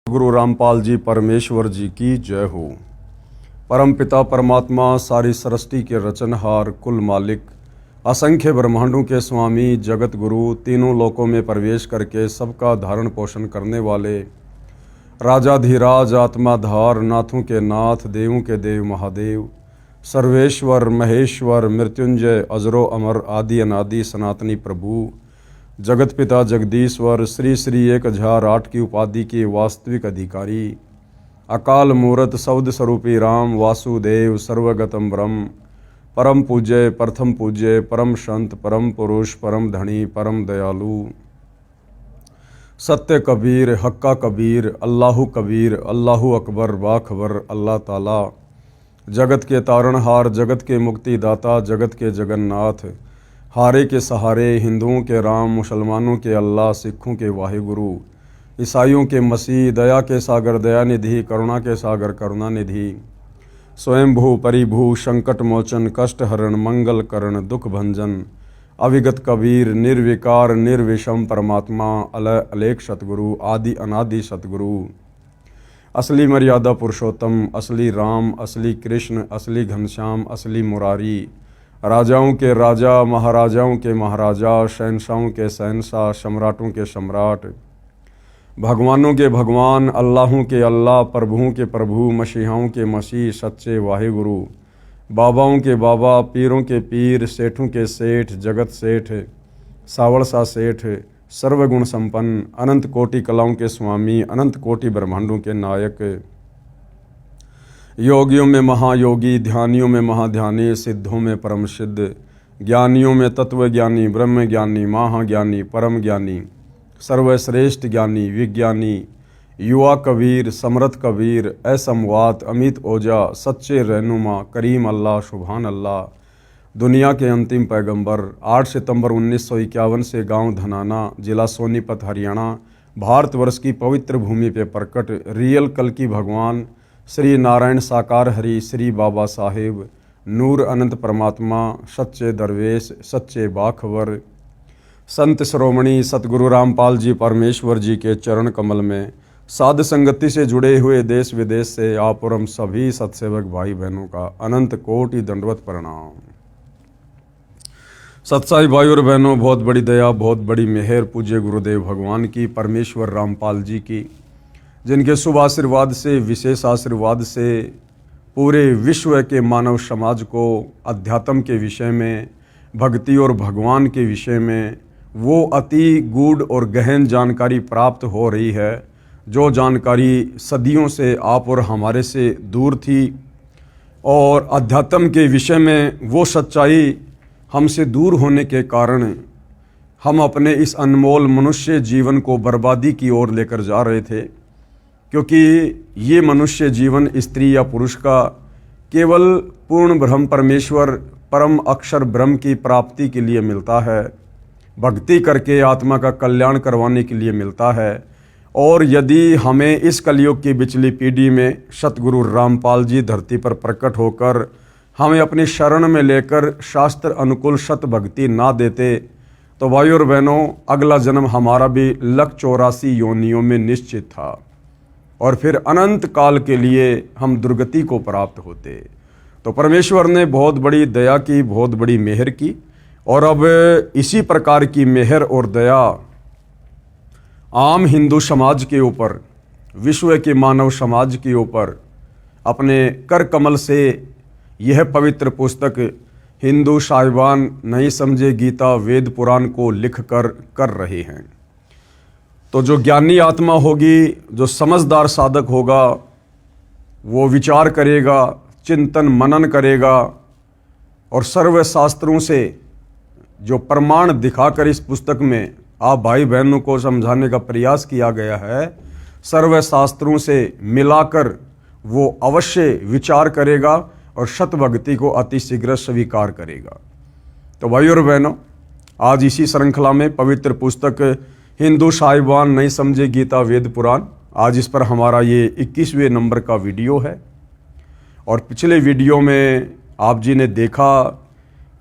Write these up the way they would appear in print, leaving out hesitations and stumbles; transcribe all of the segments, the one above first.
गुरु रामपाल जी परमेश्वर जी की जय हो। परम पिता परमात्मा सारी सृष्टि के रचनहार, कुल मालिक, असंख्य ब्रह्मांडों के स्वामी, जगत गुरु, तीनों लोकों में प्रवेश करके सबका धारण पोषण करने वाले राजाधिराज, आत्माधार, नाथों के नाथ, देवों के देव महादेव, सर्वेश्वर, महेश्वर, मृत्युंजय, अजरो अमर, आदि अनादि सनातनी प्रभु, जगत पिता जगदीश्वर, श्री श्री 1008 की उपाधि के वास्तविक अधिकारी, अकाल मूरत शब्द स्वरूपी राम, वासुदेव, सर्वगतम ब्रह्म, परम पूज्य, प्रथम पूज्य, परम संत, परम पुरुष, परम धनी, परम दयालु, सत्य कबीर, हक्का कबीर, अल्लाहु कबीर, अल्लाहु अकबर, बाखबर, अल्लाह ताला, जगत के तारणहार, जगत के मुक्तिदाता, जगत के जगन्नाथ, हारे के सहारे, हिंदुओं के राम, मुसलमानों के अल्लाह, सिखों के वाहिगुरु, ईसाइयों के मसीह, दया के सागर दयानिधि, करुणा के सागर करुणानिधि, स्वयंभू परिभू, संकट मोचन, कष्ट हरण, मंगल करण, दुख भंजन, अविगत कबीर, निर्विकार निर्विषम परमात्मा, अलय अलेख सतगुरु, आदि अनादि सतगुरु, असली मर्यादा पुरुषोत्तम, असली राम, असली कृष्ण, असली घनश्याम, असली मुरारी, राजाओं के राजा, महाराजाओं के महाराजा, शहंशाहों के शहंशाह, सम्राटों के सम्राट, भगवानों के भगवान, अल्लाहों के अल्लाह, प्रभुओं के प्रभु, मसीहाओं के मसीह, सच्चे वाहिगुरु, बाबाओं के बाबा, पीरों के पीर, सेठों के सेठ, जगत सेठ, सावड़सा सेठ, सर्वगुण संपन्न, अनंत कोटि कलाओं के स्वामी, अनंत कोटि ब्रह्मांडों के नायक, योगियों में महायोगी, ध्यानियों में महाध्यानी, सिद्धों में परम सिद्ध, ज्ञानियों में तत्वज्ञानी, ब्रह्म ज्ञानी, महाज्ञानी, परम ज्ञानी, सर्वश्रेष्ठ ज्ञानी, विज्ञानी, युवा कबीर, समर्थ कबीर, असमवात, अमित ओजा, सच्चे रहनुमा, करीम अल्लाह, सुभान अल्लाह, दुनिया के अंतिम पैगंबर, 8 सितंबर 1951 से गांव धनाना, जिला सोनीपत, हरियाणा, भारतवर्ष की पवित्र भूमि पे प्रकट रियल कल की भगवान श्री नारायण साकार हरि, श्री बाबा साहेब, नूर अनंत परमात्मा, सच्चे दरवेश, सच्चे बाखबर, संत श्रोमणी सतगुरु रामपाल जी परमेश्वर जी के चरण कमल में साध संगति से जुड़े हुए देश विदेश से आप और हम सभी सत्सेवक भाई बहनों का अनंत कोटि दंडवत प्रणाम। सत्साई भाई और बहनों, बहुत बड़ी दया, बहुत बड़ी मेहर पूज्य गुरुदेव भगवान की, परमेश्वर रामपाल जी की, जिनके शुभ आशीर्वाद से, विशेष आशीर्वाद से पूरे विश्व के मानव समाज को अध्यात्म के विषय में, भक्ति और भगवान के विषय में वो अति गूढ़ और गहन जानकारी प्राप्त हो रही है, जो जानकारी सदियों से आप और हमारे से दूर थी, और अध्यात्म के विषय में वो सच्चाई हमसे दूर होने के कारण हम अपने इस अनमोल मनुष्य जीवन को बर्बादी की ओर लेकर जा रहे थे। क्योंकि ये मनुष्य जीवन स्त्री या पुरुष का केवल पूर्ण ब्रह्म परमेश्वर, परम अक्षर ब्रह्म की प्राप्ति के लिए मिलता है, भक्ति करके आत्मा का कल्याण करवाने के लिए मिलता है। और यदि हमें इस कलयुग की बिचली पीढ़ी में सतगुरु रामपाल जी धरती पर प्रकट होकर हमें अपनी शरण में लेकर शास्त्र अनुकूल सत भक्ति ना देते, तो भाई और बहनों, अगला जन्म हमारा भी 184 योनियों में निश्चित था और फिर अनंत काल के लिए हम दुर्गति को प्राप्त होते। तो परमेश्वर ने बहुत बड़ी दया की, बहुत बड़ी मेहर की, और अब इसी प्रकार की मेहर और दया आम हिंदू समाज के ऊपर, विश्व के मानव समाज के ऊपर अपने कर कमल से यह पवित्र पुस्तक हिंदू साहिबान नहीं समझे गीता वेद पुराण को लिख कर रहे हैं। तो जो ज्ञानी आत्मा होगी, जो समझदार साधक होगा, वो विचार करेगा, चिंतन मनन करेगा, और सर्व शास्त्रों से जो प्रमाण दिखाकर इस पुस्तक में आप भाई बहनों को समझाने का प्रयास किया गया है, सर्व शास्त्रों से मिलाकर वो अवश्य विचार करेगा और सत भक्ति को अति शीघ्र स्वीकार करेगा। तो भाई और बहनों, आज इसी श्रृंखला में पवित्र पुस्तक हिंदू साहिबान नहीं समझे गीता वेद पुराण, आज इस पर हमारा ये 21वें नंबर का वीडियो है। और पिछले वीडियो में आप जी ने देखा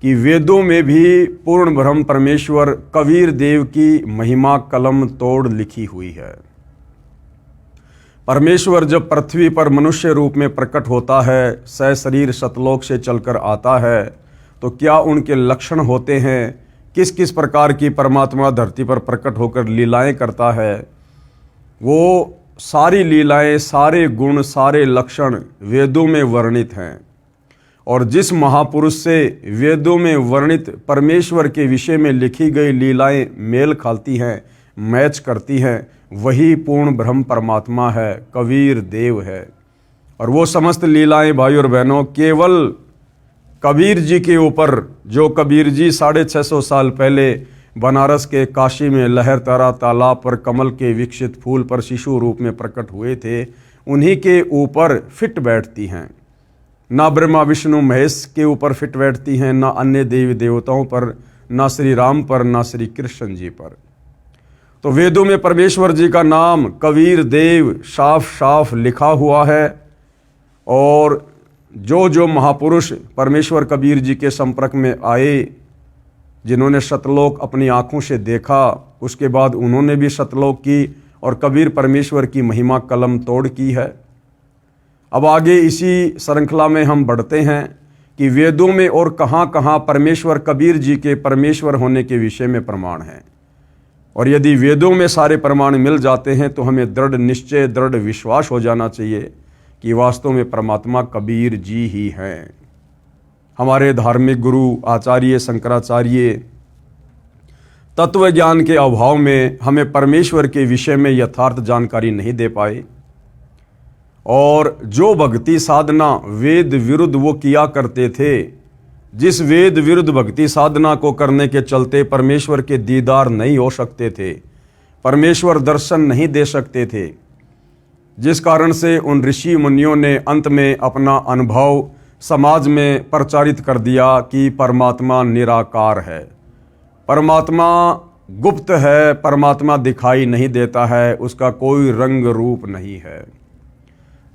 कि वेदों में भी पूर्ण ब्रह्म परमेश्वर कबीर देव की महिमा कलम तोड़ लिखी हुई है। परमेश्वर जब पृथ्वी पर मनुष्य रूप में प्रकट होता है, सशरीर सतलोक से चलकर आता है, तो क्या उनके लक्षण होते हैं, किस किस प्रकार की परमात्मा धरती पर प्रकट होकर लीलाएं करता है, वो सारी लीलाएं, सारे गुण, सारे लक्षण वेदों में वर्णित हैं। और जिस महापुरुष से वेदों में वर्णित परमेश्वर के विषय में लिखी गई लीलाएं मेल खाती हैं, मैच करती हैं, वही पूर्ण ब्रह्म परमात्मा है, कबीर देव है। और वो समस्त लीलाएं भाई और बहनों केवल कबीर जी के ऊपर, जो कबीर जी 650 साल पहले बनारस के काशी में लहरतारा तालाब पर कमल के विकसित फूल पर शिशु रूप में प्रकट हुए थे, उन्हीं के ऊपर फिट बैठती हैं। ना ब्रह्मा विष्णु महेश के ऊपर फिट बैठती हैं, ना अन्य देवी देवताओं पर, ना श्री राम पर, ना श्री कृष्ण जी पर। तो वेदों में परमेश्वर जी का नाम कबीर देव साफ साफ लिखा हुआ है। और जो जो महापुरुष परमेश्वर कबीर जी के संपर्क में आए, जिन्होंने सतलोक अपनी आंखों से देखा, उसके बाद उन्होंने भी सतलोक की और कबीर परमेश्वर की महिमा कलम तोड़ की है। अब आगे इसी श्रृंखला में हम बढ़ते हैं कि वेदों में और कहाँ कहाँ परमेश्वर कबीर जी के परमेश्वर होने के विषय में प्रमाण हैं। और यदि वेदों में सारे प्रमाण मिल जाते हैं तो हमें दृढ़ निश्चय, दृढ़ विश्वास हो जाना चाहिए कि वास्तव में परमात्मा कबीर जी ही हैं। हमारे धार्मिक गुरु आचार्य शंकराचार्य तत्व ज्ञान के अभाव में हमें परमेश्वर के विषय में यथार्थ जानकारी नहीं दे पाए। और जो भक्ति साधना वेद विरुद्ध वो किया करते थे, जिस वेद विरुद्ध भक्ति साधना को करने के चलते परमेश्वर के दीदार नहीं हो सकते थे, परमेश्वर दर्शन नहीं दे सकते थे, जिस कारण से उन ऋषि मुनियों ने अंत में अपना अनुभव समाज में प्रचारित कर दिया कि परमात्मा निराकार है, परमात्मा गुप्त है, परमात्मा दिखाई नहीं देता है, उसका कोई रंग रूप नहीं है।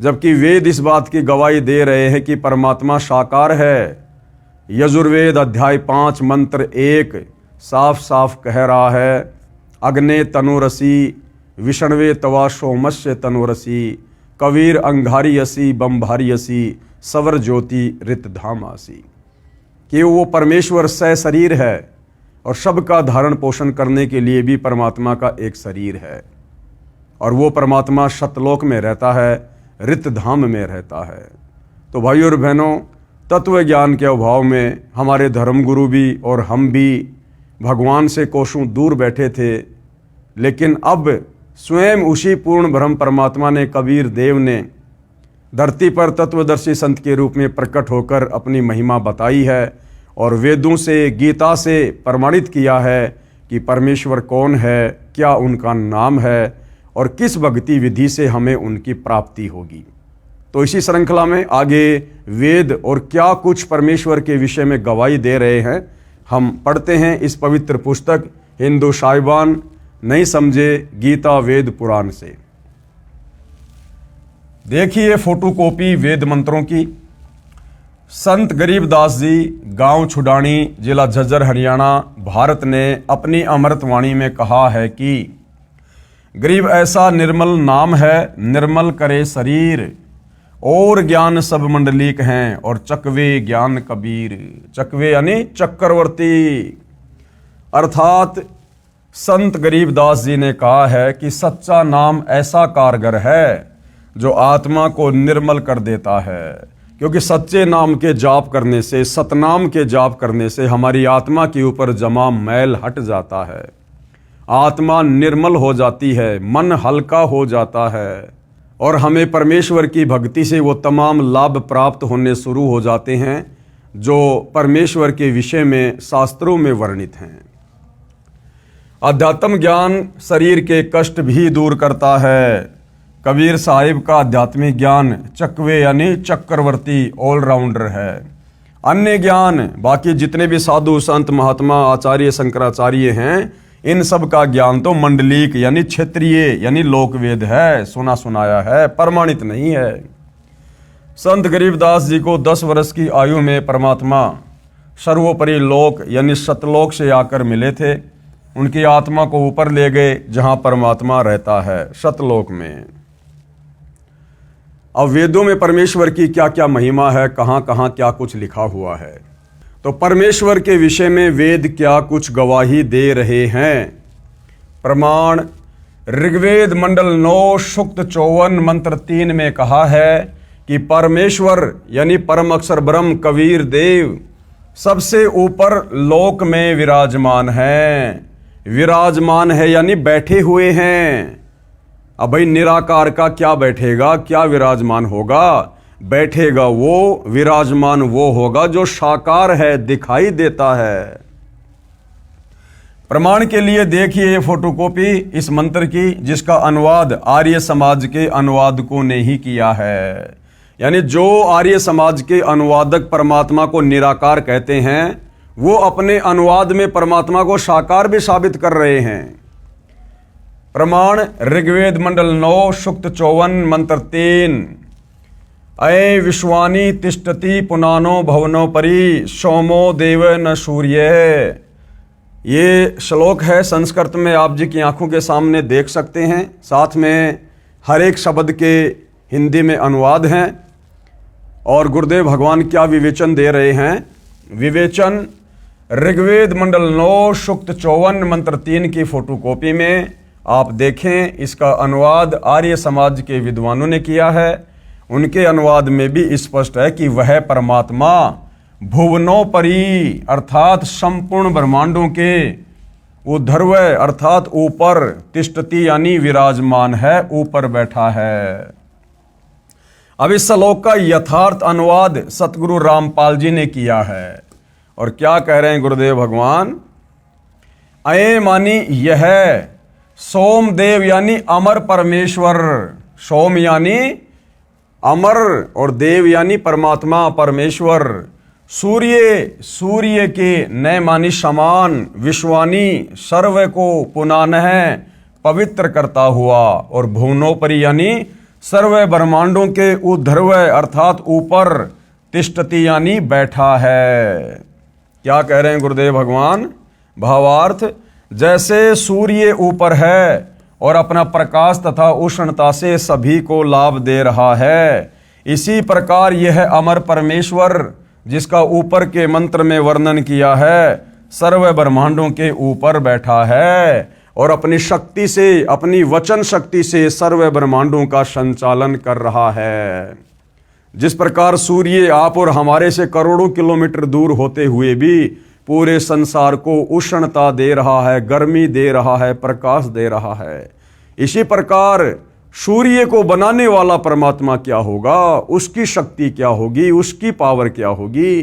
जबकि वेद इस बात की गवाही दे रहे हैं कि परमात्मा साकार है। यजुर्वेद अध्याय 5 मंत्र 1 साफ साफ कह रहा है, अग्ने तनुरसी विष्णवे तवा सोमस्य तनुरसी कबीर अंगारियसी बम्भारियसी सवर ज्योति रितधामासी, कि वो परमेश्वर सशरीर है और सबका धारण पोषण करने के लिए भी परमात्मा का एक शरीर है। और वो परमात्मा सतलोक में रहता है, रितधाम में रहता है। तो भाई और बहनों, तत्व ज्ञान के अभाव में हमारे धर्मगुरु भी और हम भी भगवान से कोसों दूर बैठे थे, लेकिन अब स्वयं उसी पूर्ण ब्रह्म परमात्मा ने, कबीर देव ने धरती पर तत्वदर्शी संत के रूप में प्रकट होकर अपनी महिमा बताई है और वेदों से, गीता से प्रमाणित किया है कि परमेश्वर कौन है, क्या उनका नाम है और किस भक्ति विधि से हमें उनकी प्राप्ति होगी। तो इसी श्रृंखला में आगे वेद और क्या कुछ परमेश्वर के विषय में गवाही दे रहे हैं, हम पढ़ते हैं इस पवित्र पुस्तक हिंदू साहिबान नहीं समझे गीता वेद पुराण से। देखिए फोटोकॉपी वेद मंत्रों की। संत गरीबदास जी, गांव छुडानी, जिला झज्जर, हरियाणा, भारत ने अपनी अमृतवाणी में कहा है कि गरीब ऐसा निर्मल नाम है, निर्मल करे शरीर, और ज्ञान सब मंडलीक हैं, और चकवे ज्ञान कबीर। चकवे यानी चक्रवर्ती। अर्थात संत गरीबदास जी ने कहा है कि सच्चा नाम ऐसा कारगर है जो आत्मा को निर्मल कर देता है, क्योंकि सच्चे नाम के जाप करने से, सतनाम के जाप करने से हमारी आत्मा के ऊपर जमा मैल हट जाता है, आत्मा निर्मल हो जाती है, मन हल्का हो जाता है और हमें परमेश्वर की भक्ति से वो तमाम लाभ प्राप्त होने शुरू हो जाते हैं जो परमेश्वर के विषय में शास्त्रों में वर्णित हैं। अध्यात्म ज्ञान शरीर के कष्ट भी दूर करता है। कबीर साहिब का आध्यात्मिक ज्ञान चकवे यानी चक्रवर्ती, ऑलराउंडर है। अन्य ज्ञान बाकी जितने भी साधु संत महात्मा आचार्य शंकराचार्य हैं, इन सब का ज्ञान तो मंडलीक यानी क्षेत्रीय यानी लोकवेद है, सुना सुनाया है, प्रमाणित नहीं है। संत गरीबदास जी को 10 वर्ष की आयु में परमात्मा सर्वोपरि लोक यानी सतलोक से आकर मिले थे। उनकी आत्मा को ऊपर ले गए जहां परमात्मा रहता है, सतलोक में। अब वेदों में परमेश्वर की क्या क्या महिमा है, कहाँ कहाँ क्या कुछ लिखा हुआ है। तो परमेश्वर के विषय में वेद क्या कुछ गवाही दे रहे हैं। प्रमाण ऋग्वेद मंडल 9 सूक्त 54 मंत्र 3 में कहा है कि परमेश्वर यानी परम अक्षर ब्रह्म कबीर देव सबसे ऊपर लोक में विराजमान है। विराजमान है यानी बैठे हुए हैं। अब भाई निराकार का क्या बैठेगा, क्या विराजमान होगा? बैठेगा वो, विराजमान वो होगा जो साकार है, दिखाई देता है। प्रमाण के लिए देखिए ये फोटोकॉपी इस मंत्र की, जिसका अनुवाद आर्य समाज के अनुवादकों ने ही किया है। यानी जो आर्य समाज के अनुवादक परमात्मा को निराकार कहते हैं, वो अपने अनुवाद में परमात्मा को साकार भी साबित कर रहे हैं। प्रमाण ऋग्वेद मंडल 9 सूक्त 54 मंत्र 3 अये विश्वानि तिष्ठति पुनानो भवनो परि सोमो देव न सूर्य। ये श्लोक है संस्कृत में, आप जी की आंखों के सामने देख सकते हैं। साथ में हर एक शब्द के हिंदी में अनुवाद हैं। और गुरुदेव भगवान क्या विवेचन दे रहे हैं। विवेचन ऋग्वेद मंडल 9 सूक्त 54 मंत्र 3 की फोटोकॉपी में आप देखें। इसका अनुवाद आर्य समाज के विद्वानों ने किया है। उनके अनुवाद में भी स्पष्ट है कि वह परमात्मा भुवनों परी अर्थात संपूर्ण ब्रह्मांडों के ऊर्ध्व अर्थात ऊपर तिष्ठति यानी विराजमान है, ऊपर बैठा है। अब इस श्लोक का यथार्थ अनुवाद सतगुरु रामपाल जी ने किया है। और क्या कह रहे हैं गुरुदेव भगवान। अये मानी यह सोमदेव यानी अमर परमेश्वर। सोम यानी अमर और देव यानी परमात्मा परमेश्वर। सूर्य के नए मानी समान, विश्वानी सर्व को पुनः पवित्र करता हुआ, और भुवनोपरि यानी सर्व ब्रह्मांडों के ऊर्ध्व अर्थात ऊपर तिष्ठति यानी बैठा है। क्या कह रहे हैं गुरुदेव भगवान। भावार्थ जैसे सूर्य ऊपर है और अपना प्रकाश तथा उष्णता से सभी को लाभ दे रहा है, इसी प्रकार यह अमर परमेश्वर जिसका ऊपर के मंत्र में वर्णन किया है, सर्व ब्रह्मांडों के ऊपर बैठा है और अपनी शक्ति से, अपनी वचन शक्ति से सर्व ब्रह्मांडों का संचालन कर रहा है। जिस प्रकार सूर्य आप और हमारे से करोड़ों किलोमीटर दूर होते हुए भी पूरे संसार को उष्णता दे रहा है, गर्मी दे रहा है, प्रकाश दे रहा है, इसी प्रकार सूर्य को बनाने वाला परमात्मा क्या होगा, उसकी शक्ति क्या होगी, उसकी पावर क्या होगी।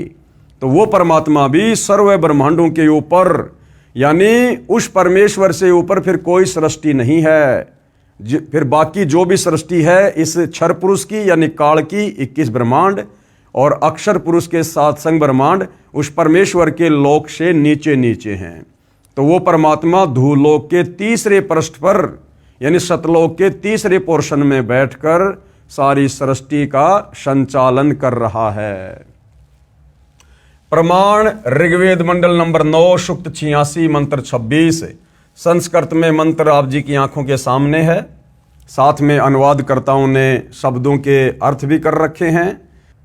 तो वो परमात्मा भी सर्व ब्रह्मांडों के ऊपर, यानी उस परमेश्वर से ऊपर फिर कोई सृष्टि नहीं है। फिर बाकी जो भी सृष्टि है इस क्षर पुरुष की यानी काल की 21 ब्रह्मांड और अक्षर पुरुष के 7 संग ब्रह्मांड उस परमेश्वर के लोक से नीचे नीचे हैं। तो वो परमात्मा धूलोक के तीसरे पृष्ठ पर यानी सतलोक के तीसरे पोर्शन में बैठकर सारी सृष्टि का संचालन कर रहा है। प्रमाण ऋग्वेद मंडल नंबर 9 सूक्त 86 मंत्र 26। संस्कृत में मंत्र आप जी की आंखों के सामने है। साथ में अनुवादकर्ताओं ने शब्दों के अर्थ भी कर रखे हैं।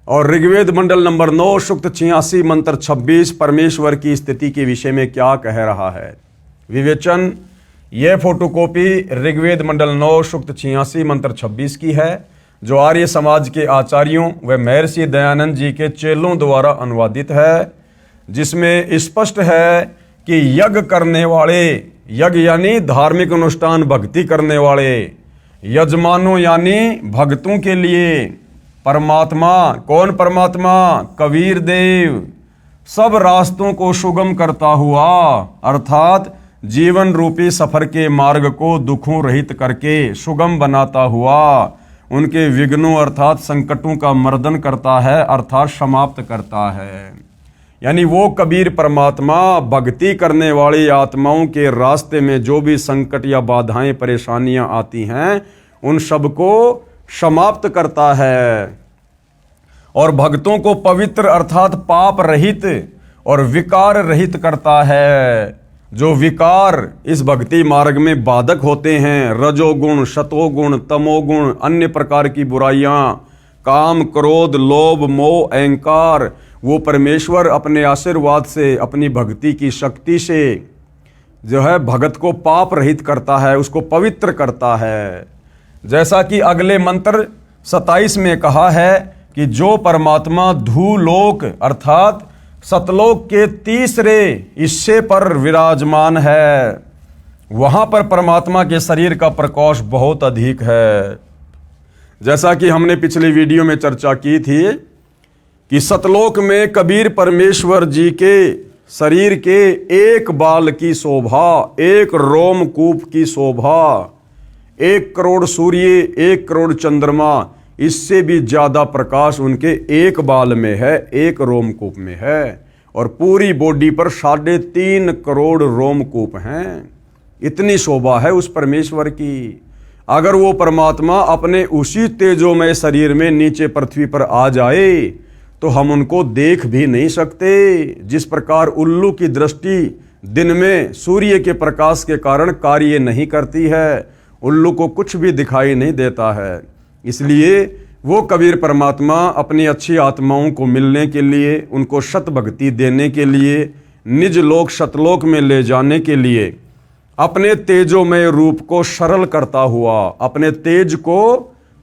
और ऋग्वेद मंडल नंबर 9 सूक्त 86 मंत्र 26 परमेश्वर की स्थिति के विषय में क्या कह रहा है। विवेचन यह फोटोकॉपी ऋग्वेद मंडल 9 सूक्त 86 मंत्र 26 की है, जो आर्य समाज के आचार्यों व महर्षि दयानंद जी के चेलों द्वारा अनुवादित है, जिसमें स्पष्ट है कि यज्ञ करने वाले, यज्ञ यानी धार्मिक अनुष्ठान भक्ति करने वाले, यजमानों यानी भक्तों के लिए परमात्मा, कौन परमात्मा, कबीर देव सब रास्तों को सुगम करता हुआ अर्थात जीवन रूपी सफर के मार्ग को दुखों रहित करके सुगम बनाता हुआ उनके विघ्नों अर्थात संकटों का मर्दन करता है अर्थात समाप्त करता है। यानी वो कबीर परमात्मा भक्ति करने वाली आत्माओं के रास्ते में जो भी संकट या बाधाएं परेशानियां आती हैं उन सबको समाप्त करता है और भक्तों को पवित्र अर्थात पाप रहित और विकार रहित करता है। जो विकार इस भक्ति मार्ग में बाधक होते हैं, रजोगुण, शतोगुण, तमोगुण, अन्य प्रकार की बुराइयां, काम, क्रोध, लोभ, मोह, अहंकार, वो परमेश्वर अपने आशीर्वाद से, अपनी भक्ति की शक्ति से जो है भगत को पाप रहित करता है, उसको पवित्र करता है। जैसा कि अगले मंत्र 27 में कहा है कि जो परमात्मा धूलोक अर्थात सतलोक के तीसरे हिस्से पर विराजमान है, वहां पर परमात्मा के शरीर का प्रकाश बहुत अधिक है। जैसा कि हमने पिछली वीडियो में चर्चा की थी कि सतलोक में कबीर परमेश्वर जी के शरीर के एक बाल की शोभा, एक रोमकूप की शोभा, 1 करोड़ सूर्य, 1 करोड़ चंद्रमा, इससे भी ज्यादा प्रकाश उनके एक बाल में है, एक रोमकूप में है। और पूरी बॉडी पर 3.5 करोड़ रोमकूप हैं। इतनी शोभा है उस परमेश्वर की। अगर वो परमात्मा अपने उसी तेजोमय शरीर में नीचे पृथ्वी पर आ जाए तो हम उनको देख भी नहीं सकते। जिस प्रकार उल्लू की दृष्टि दिन में सूर्य के प्रकाश के कारण कार्य नहीं करती है, उल्लू को कुछ भी दिखाई नहीं देता है। इसलिए वो कबीर परमात्मा अपनी अच्छी आत्माओं को मिलने के लिए, उनको शत भक्ति देने के लिए, निज लोक सतलोक में ले जाने के लिए अपने तेजोमय रूप को सरल करता हुआ, अपने तेज को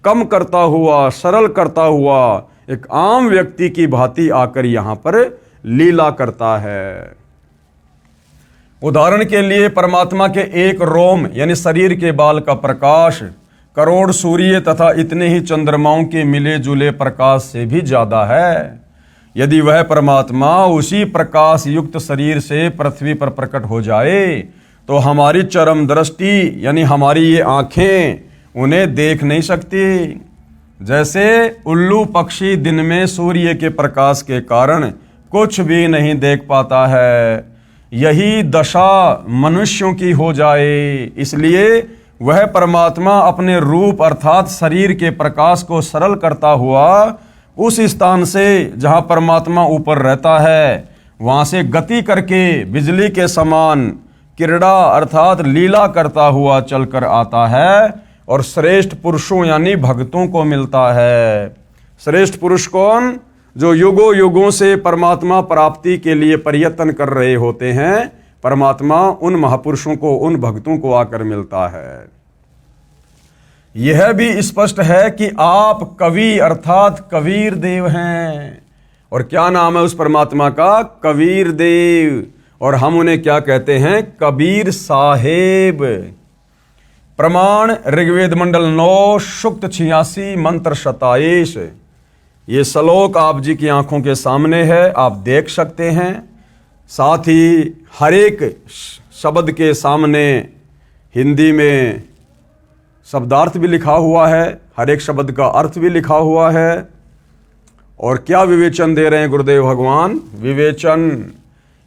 कम करता हुआ, सरल करता हुआ एक आम व्यक्ति की भांति आकर यहां पर लीला करता है। उदाहरण के लिए परमात्मा के एक रोम यानी शरीर के बाल का प्रकाश करोड़ सूर्य तथा इतने ही चंद्रमाओं के मिले जुले प्रकाश से भी ज्यादा है। यदि वह परमात्मा उसी प्रकाश युक्त शरीर से पृथ्वी पर प्रकट हो जाए तो हमारी चरम दृष्टि यानी हमारी ये आंखें उन्हें देख नहीं सकती। जैसे उल्लू पक्षी दिन में सूर्य के प्रकाश के कारण कुछ भी नहीं देख पाता है, यही दशा मनुष्यों की हो जाए। इसलिए वह परमात्मा अपने रूप अर्थात शरीर के प्रकाश को सरल करता हुआ उस स्थान से जहां परमात्मा ऊपर रहता है वहां से गति करके बिजली के समान क्रीड़ा अर्थात लीला करता हुआ चलकर आता है और श्रेष्ठ पुरुषों यानी भक्तों को मिलता है। श्रेष्ठ पुरुष कौन? जो युगों युगों से परमात्मा प्राप्ति के लिए प्रयत्न कर रहे होते हैं। परमात्मा उन महापुरुषों को, उन भक्तों को आकर मिलता है। यह भी स्पष्ट है कि आप कवि अर्थात कबीर देव हैं। और क्या नाम है उस परमात्मा का? कबीर देव। और हम उन्हें क्या कहते हैं? कबीर साहेब। प्रमाण ऋग्वेद मंडल 9 सूक्त 86 मंत्र 27। ये श्लोक आप जी की आंखों के सामने है, आप देख सकते हैं। साथ ही हर एक शब्द के सामने हिंदी में शब्दार्थ भी लिखा हुआ है, हर एक शब्द का अर्थ भी लिखा हुआ है। और क्या विवेचन दे रहे हैं गुरुदेव भगवान? विवेचन।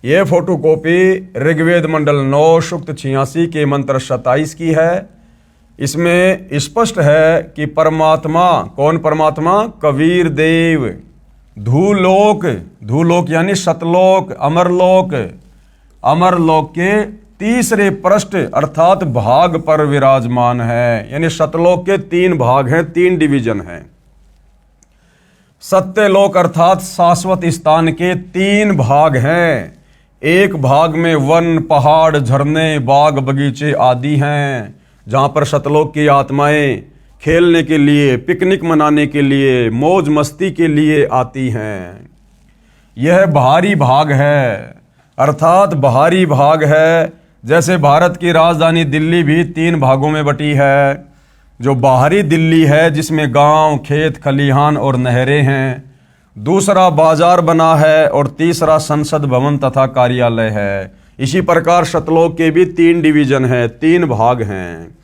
ये फोटोकॉपी ऋग्वेद मंडल 9 सूक्त 86 के मंत्र 27 की है। इसमें स्पष्ट है कि परमात्मा, कौन परमात्मा? कबीर देव धूलोक, धूलोक यानी सतलोक, अमरलोक, अमरलोक के तीसरे पृष्ठ अर्थात भाग पर विराजमान है। यानी सतलोक के 3 भाग हैं, 3 डिवीजन हैं। सत्यलोक अर्थात शाश्वत स्थान के 3 भाग हैं। एक भाग में वन, पहाड़, झरने, बाग, बगीचे आदि हैं, जहां पर सतलोक की आत्माएं खेलने के लिए, पिकनिक मनाने के लिए, मौज मस्ती के लिए आती हैं। यह बाहरी भाग है अर्थात बाहरी भाग है। जैसे भारत की राजधानी दिल्ली भी 3 भागों में बटी है। जो बाहरी दिल्ली है जिसमें गांव, खेत, खलिहान और नहरें हैं। दूसरा बाजार बना है और तीसरा संसद भवन तथा कार्यालय है। इसी प्रकार सतलोक के भी 3 डिवीजन हैं, 3 भाग हैं।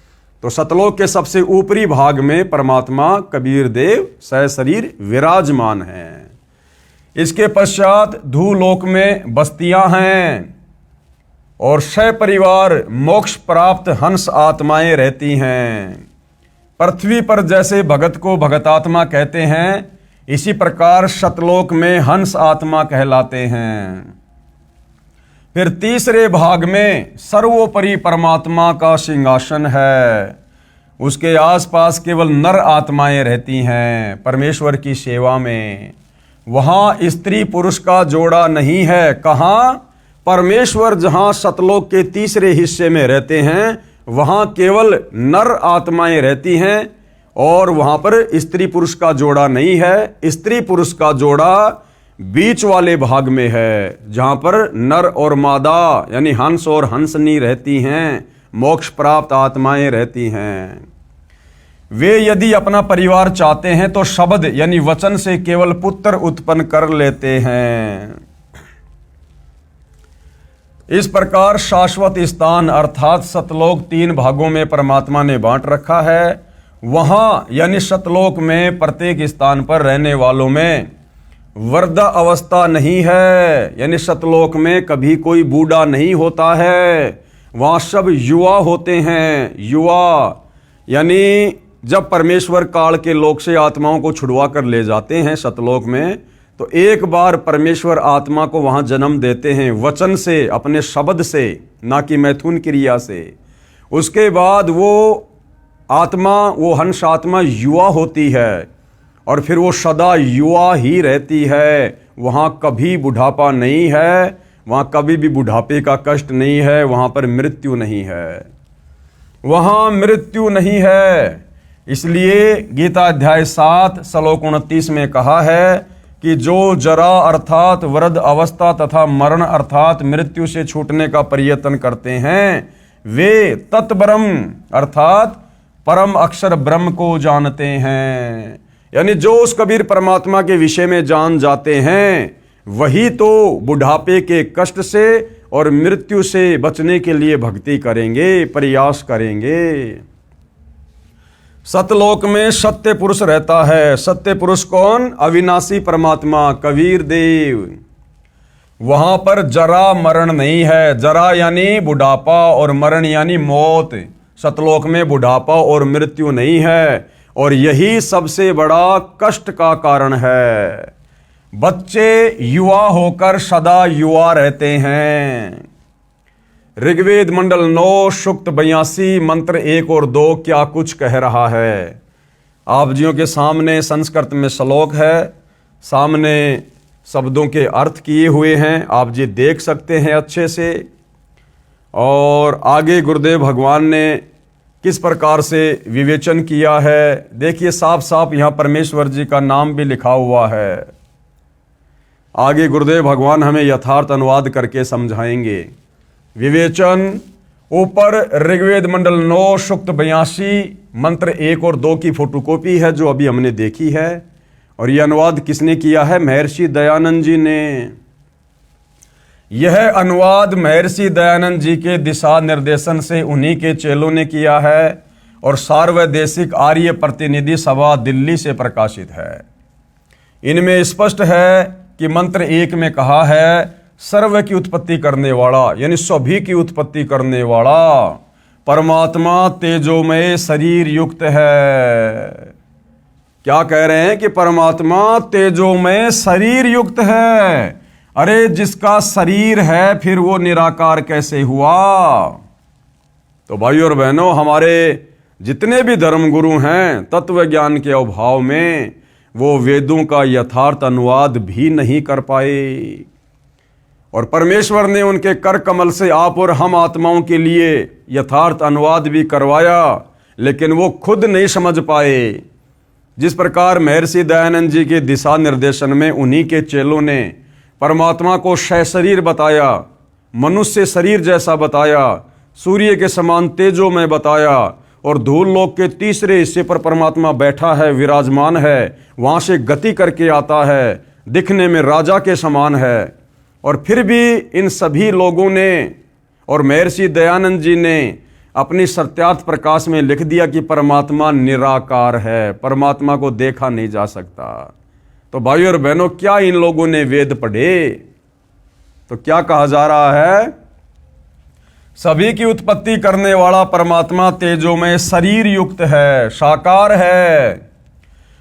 तो सतलोक के सबसे ऊपरी भाग में परमात्मा कबीर देव सशरीर विराजमान हैं। इसके पश्चात धूलोक में बस्तियां हैं और सपरिवार मोक्ष प्राप्त हंस आत्माएं रहती हैं। पृथ्वी पर जैसे भगत को भगतात्मा कहते हैं, इसी प्रकार सतलोक में हंस आत्मा कहलाते हैं। फिर तीसरे भाग में सर्वोपरि परमात्मा का सिंहासन है। उसके आसपास केवल नर आत्माएं रहती हैं परमेश्वर की सेवा में। वहाँ स्त्री पुरुष का जोड़ा नहीं है। कहाँ? परमेश्वर जहाँ सतलोक के तीसरे हिस्से में रहते हैं वहाँ केवल नर आत्माएं रहती हैं और वहाँ पर स्त्री पुरुष का जोड़ा नहीं है। स्त्री पुरुष का जोड़ा बीच वाले भाग में है जहाँ पर नर और मादा यानी हंस और हंसनी रहती हैं, मोक्ष प्राप्त आत्माएं रहती हैं। वे यदि अपना परिवार चाहते हैं तो शब्द यानी वचन से केवल पुत्र उत्पन्न कर लेते हैं। इस प्रकार शाश्वत स्थान अर्थात सतलोक 3 भागों में परमात्मा ने बांट रखा है। वहां यानी सतलोक में प्रत्येक स्थान पर रहने वालों में वृद्धा अवस्था नहीं है, यानी सतलोक में कभी कोई बूढ़ा नहीं होता है। वहां सब युवा होते हैं। युवा यानी जब परमेश्वर काल के लोक से आत्माओं को छुड़वा कर ले जाते हैं सतलोक में, तो एक बार परमेश्वर आत्मा को वहां जन्म देते हैं वचन से, अपने शब्द से, ना कि मैथुन क्रिया से। उसके बाद वो आत्मा, वो हंस आत्मा युवा होती है और फिर वो सदा युवा ही रहती है। वहां कभी बुढ़ापा नहीं है, वहां कभी भी बुढ़ापे का कष्ट नहीं है, वहां पर मृत्यु नहीं है, वहां मृत्यु नहीं है। इसलिए गीता अध्याय 7 श्लोक 29 में कहा है कि जो जरा अर्थात वृद्ध अवस्था तथा मरण अर्थात मृत्यु से छूटने का प्रयत्न करते हैं वे तत्ब्रह्म अर्थात परम अक्षर ब्रह्म को जानते हैं। यानी जो उस कबीर परमात्मा के विषय में जान जाते हैं वही तो बुढ़ापे के कष्ट से और मृत्यु से बचने के लिए भक्ति करेंगे, प्रयास करेंगे। सतलोक में सत्य पुरुष रहता है। सत्य पुरुष कौन? अविनाशी परमात्मा कबीर देव। वहां पर जरा मरण नहीं है। जरा यानी बुढ़ापा और मरण यानी मौत। सतलोक में बुढ़ापा और मृत्यु नहीं है और यही सबसे बड़ा कष्ट का कारण है। बच्चे युवा होकर सदा युवा रहते हैं। ऋग्वेद मंडल 9 सूक्त 82 मंत्र 1 और 2 क्या कुछ कह रहा है। आप जियों के सामने संस्कृत में श्लोक है, सामने शब्दों के अर्थ किए हुए हैं, आप जी देख सकते हैं अच्छे से। और आगे गुरुदेव भगवान ने किस प्रकार से विवेचन किया है देखिए, साफ साफ यहाँ परमेश्वर जी का नाम भी लिखा हुआ है। आगे गुरुदेव भगवान हमें यथार्थ अनुवाद करके समझाएंगे। विवेचन ऊपर ऋग्वेद मंडल 9 सूक्त 82 मंत्र 1 और 2 की फोटोकॉपी है जो अभी हमने देखी है। और यह अनुवाद किसने किया है? महर्षि दयानंद जी ने। यह अनुवाद महर्षि दयानंद जी के दिशा निर्देशन से उन्हीं के चेलों ने किया है और सार्वदेशिक आर्य प्रतिनिधि सभा दिल्ली से प्रकाशित है। इनमें स्पष्ट है कि मंत्र 1 में कहा है सर्व की उत्पत्ति करने वाला यानी सभी की उत्पत्ति करने वाला परमात्मा तेजोमय शरीर युक्त है। क्या कह रहे हैं कि परमात्मा तेजोमय शरीर युक्त है। अरे जिसका शरीर है फिर वो निराकार कैसे हुआ? तो भाइयों और बहनों, हमारे जितने भी धर्मगुरु हैं तत्व ज्ञान के अभाव में वो वेदों का यथार्थ अनुवाद भी नहीं कर पाए और परमेश्वर ने उनके कर कमल से आप और हम आत्माओं के लिए यथार्थ अनुवाद भी करवाया, लेकिन वो खुद नहीं समझ पाए। जिस प्रकार महर्षि दयानंद जी के दिशा निर्देशन में उन्हीं के चेलों ने परमात्मा को शरीर बताया, मनुष्य शरीर जैसा बताया, सूर्य के समान तेजो में बताया और धूल लोक के तीसरे हिस्से पर परमात्मा बैठा है, विराजमान है, वहाँ से गति करके आता है, दिखने में राजा के समान है। और फिर भी इन सभी लोगों ने और महर्षि दयानंद जी ने अपनी सत्यार्थ प्रकाश में लिख दिया कि परमात्मा निराकार है, परमात्मा को देखा नहीं जा सकता। तो भाइयों और बहनों, क्या इन लोगों ने वेद पढ़े? तो क्या कहा जा रहा है? सभी की उत्पत्ति करने वाला परमात्मा तेजो में शरीर युक्त है, साकार है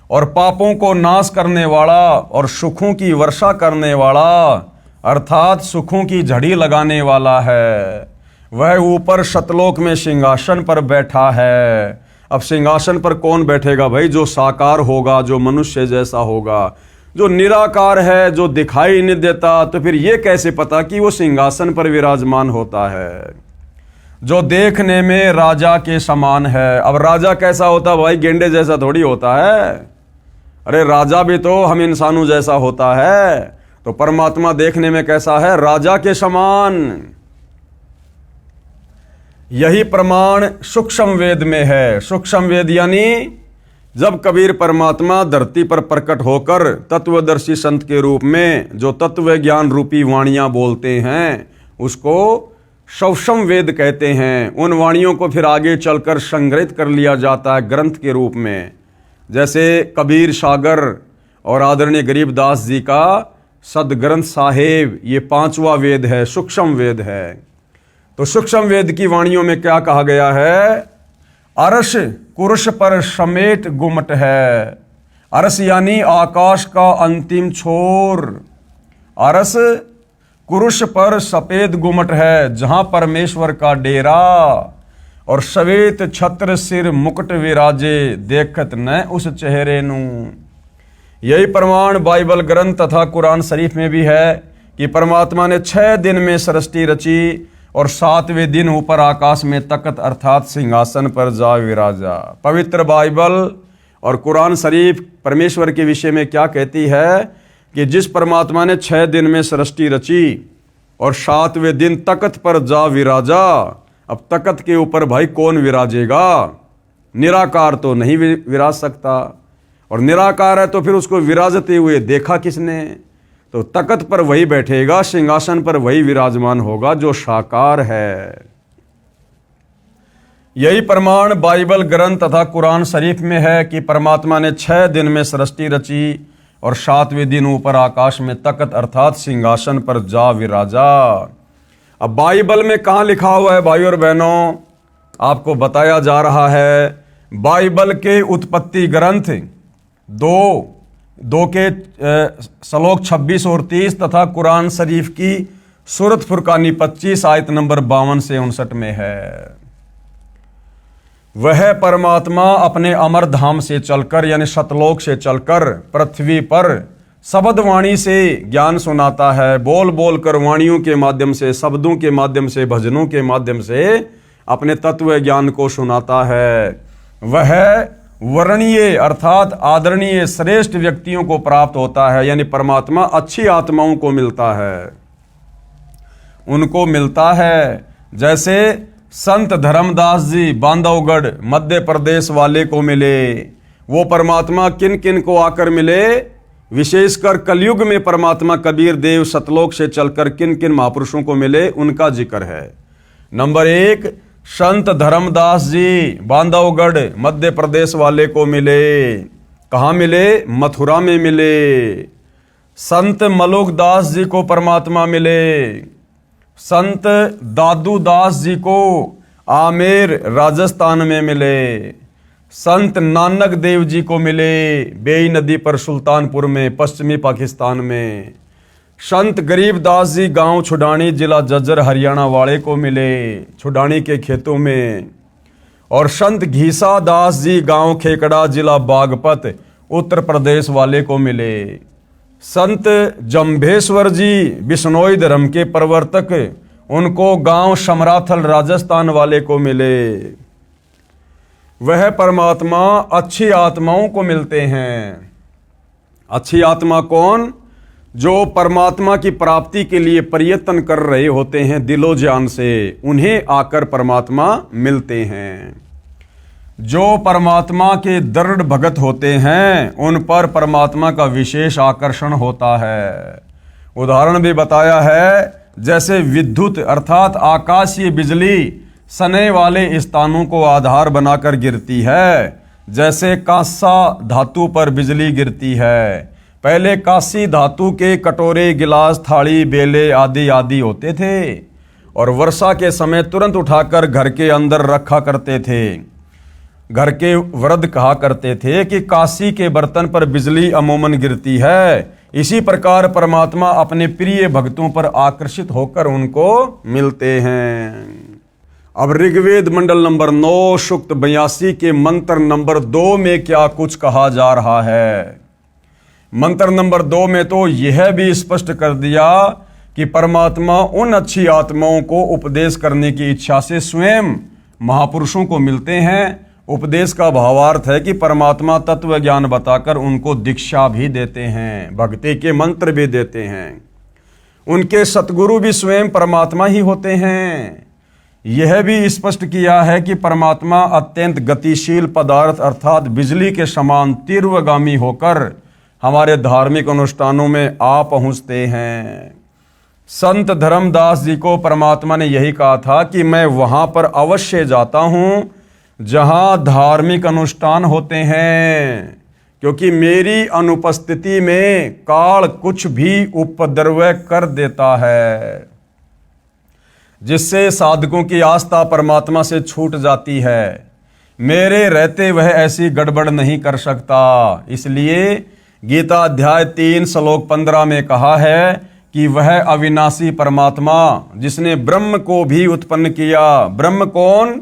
और पापों को नाश करने वाला और सुखों की वर्षा करने वाला अर्थात सुखों की झड़ी लगाने वाला है। वह ऊपर सतलोक में सिंहासन पर बैठा है। अब सिंहासन पर कौन बैठेगा भाई? जो साकार होगा, जो मनुष्य जैसा होगा, जो निराकार है, जो दिखाई नहीं देता। तो फिर ये कैसे पता कि वो सिंहासन पर विराजमान होता है? जो देखने में राजा के समान है। अब राजा कैसा होता भाई? गेंडे जैसा थोड़ी होता है। अरे राजा भी तो हम इंसानों जैसा होता है। तो परमात्मा देखने में कैसा है? राजा के समान। यही प्रमाण सूक्ष्म वेद में है। सूक्ष्म वेद यानी जब कबीर परमात्मा धरती पर प्रकट होकर तत्वदर्शी संत के रूप में जो तत्व ज्ञान रूपी वाणियां बोलते हैं, उसको सूक्ष्म वेद कहते हैं। उन वाणियों को फिर आगे चलकर संग्रहित कर लिया जाता है ग्रंथ के रूप में। जैसे कबीर सागर और आदरणीय गरीबदास जी का सदग्रंथ साहेब, ये 5वां वेद है, सूक्ष्म वेद है। तो सूक्ष्म वेद की वाणियों में क्या कहा गया है? अरस कुरुष पर समेट गुमट है। अरस यानी आकाश का अंतिम छोर। अरस कुरुष पर सफेद गुमट है, जहां परमेश्वर का डेरा। और श्वेत छत्र सिर मुकुट विराजे, देखत न उस चेहरे नू। यही प्रमाण बाइबल ग्रंथ तथा कुरान शरीफ में भी है कि परमात्मा ने 6 दिन में सृष्टि रची और 7वें दिन ऊपर आकाश में तकत अर्थात सिंहासन पर जा विराजा। पवित्र बाइबल और कुरान शरीफ परमेश्वर के विषय में क्या कहती है कि जिस परमात्मा ने 6 दिन में सृष्टि रची और 7वें दिन तकत पर जा विराजा। अब तकत के ऊपर भाई कौन विराजेगा? निराकार तो नहीं विराज सकता, और निराकार है तो फिर उसको विराजते हुए देखा किसने? तो तकत पर वही बैठेगा, सिंहासन पर वही विराजमान होगा जो साकार है। यही प्रमाण बाइबल ग्रंथ तथा कुरान शरीफ में है कि परमात्मा ने 6 दिन में सृष्टि रची और 7वें दिन ऊपर आकाश में तकत अर्थात सिंहासन पर जा विराजा। अब बाइबल में कहाँ लिखा हुआ है भाई और बहनों? आपको बताया जा रहा है बाइबल के उत्पत्ति ग्रंथ 2 के श्लोक 26 और 30 तथा कुरान शरीफ की सूरत फुरकानी 25 आयत नंबर 52 से 59 में है। वह परमात्मा अपने अमर धाम से चलकर यानी सतलोक से चलकर पृथ्वी पर शब्द वाणी से ज्ञान सुनाता है। बोल बोल कर वाणियों के माध्यम से, शब्दों के माध्यम से, भजनों के माध्यम से अपने तत्व ज्ञान को सुनाता है। वह वर्णीय अर्थात आदरणीय श्रेष्ठ व्यक्तियों को प्राप्त होता है, यानी परमात्मा अच्छी आत्माओं को मिलता है, उनको मिलता है। जैसे संत धर्मदास जी बांधवगढ़ मध्य प्रदेश वाले को मिले। वो परमात्मा किन किन को आकर मिले? विशेषकर कलयुग में परमात्मा कबीर देव सतलोक से चलकर किन किन महापुरुषों को मिले, उनका जिक्र है। नंबर 1 संत धर्मदास जी बांधवगढ़ मध्य प्रदेश वाले को मिले। कहाँ मिले? मथुरा में मिले। संत मलुकदास जी को परमात्मा मिले। संत दादू दास जी को आमेर राजस्थान में मिले। संत नानक देव जी को मिले बेई नदी पर सुल्तानपुर में पश्चिमी पाकिस्तान में। संत गरीबदास जी गांव छुडानी जिला जज्जर हरियाणा वाले को मिले छुडानी के खेतों में। और संत घीसा दास जी गांव खेकड़ा जिला बागपत उत्तर प्रदेश वाले को मिले। संत जम्भेश्वर जी बिश्नोई धर्म के प्रवर्तक, उनको गांव समराथल राजस्थान वाले को मिले। वह परमात्मा अच्छी आत्माओं को मिलते हैं। अच्छी आत्मा कौन? जो परमात्मा की प्राप्ति के लिए प्रयत्न कर रहे होते हैं दिलो जान से, उन्हें आकर परमात्मा मिलते हैं। जो परमात्मा के दृढ़ भगत होते हैं उन पर परमात्मा का विशेष आकर्षण होता है। उदाहरण भी बताया है, जैसे विद्युत अर्थात आकाशीय बिजली सने वाले स्थानों को आधार बनाकर गिरती है। जैसे कांसा धातु पर बिजली गिरती है। पहले कांसी धातु के कटोरे, गिलास, थाली, बेले आदि आदि होते थे और वर्षा के समय तुरंत उठाकर घर के अंदर रखा करते थे। घर के वृद्ध कहा करते थे कि कांसी के बर्तन पर बिजली अमूमन गिरती है। इसी प्रकार परमात्मा अपने प्रिय भक्तों पर आकर्षित होकर उनको मिलते हैं। अब ऋग्वेद मंडल नंबर 9 सूक्त 82 के मंत्र नंबर 2 में क्या कुछ कहा जा रहा है। मंत्र नंबर 2 में तो यह भी स्पष्ट कर दिया कि परमात्मा उन अच्छी आत्माओं को उपदेश करने की इच्छा से स्वयं महापुरुषों को मिलते हैं। उपदेश का भावार्थ है कि परमात्मा तत्व ज्ञान बताकर उनको दीक्षा भी देते हैं, भक्ति के मंत्र भी देते हैं। उनके सतगुरु भी स्वयं परमात्मा ही होते हैं। यह भी स्पष्ट किया है कि परमात्मा अत्यंत गतिशील पदार्थ अर्थात बिजली के समान तीव्रगामी होकर हमारे धार्मिक अनुष्ठानों में आ पहुंचते हैं। संत धर्मदास जी को परमात्मा ने यही कहा था कि मैं वहां पर अवश्य जाता हूं जहां धार्मिक अनुष्ठान होते हैं, क्योंकि मेरी अनुपस्थिति में काल कुछ भी उपद्रव कर देता है, जिससे साधकों की आस्था परमात्मा से छूट जाती है। मेरे रहते वह ऐसी गड़बड़ नहीं कर सकता। इसलिए गीता अध्याय 3 श्लोक 15 में कहा है कि वह अविनाशी परमात्मा जिसने ब्रह्म को भी उत्पन्न किया। ब्रह्म कौन?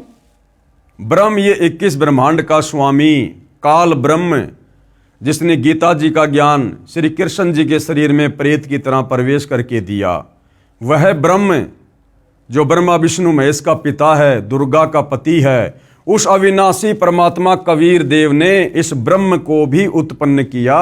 ब्रह्म ये 21 ब्रह्मांड का स्वामी काल ब्रह्म, जिसने गीता जी का ज्ञान श्री कृष्ण जी के शरीर में प्रेत की तरह प्रवेश करके दिया। वह ब्रह्म जो ब्रह्मा विष्णु महेश का पिता है, दुर्गा का पति है, उस अविनाशी परमात्मा कबीर देव ने इस ब्रह्म को भी उत्पन्न किया।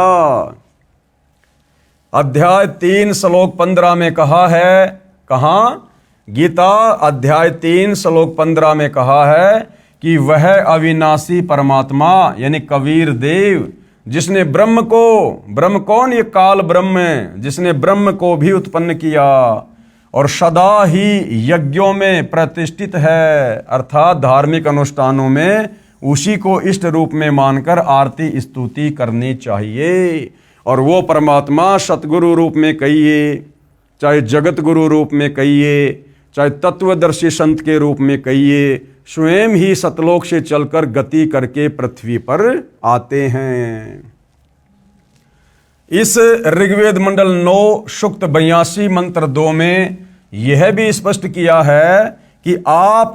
अध्याय 3 श्लोक 15 में कहा है, कहाँ? गीता अध्याय 3 श्लोक 15 में कहा है कि वह अविनाशी परमात्मा यानी कबीर देव जिसने ब्रह्म को, ब्रह्म कौन? ये काल ब्रह्म, जिसने ब्रह्म को भी उत्पन्न किया और सदा ही यज्ञों में प्रतिष्ठित है, अर्थात धार्मिक अनुष्ठानों में उसी को इष्ट रूप में मानकर आरती स्तुति करनी चाहिए। और वो परमात्मा सतगुरु रूप में कहिए, चाहे जगत गुरु रूप में कहिए, चाहे तत्वदर्शी संत के रूप में कहिए, स्वयं ही सतलोक से चलकर गति करके पृथ्वी पर आते हैं। इस ऋग्वेद मंडल 9 सूक्त 82 मंत्र 2 में यह भी स्पष्ट किया है कि आप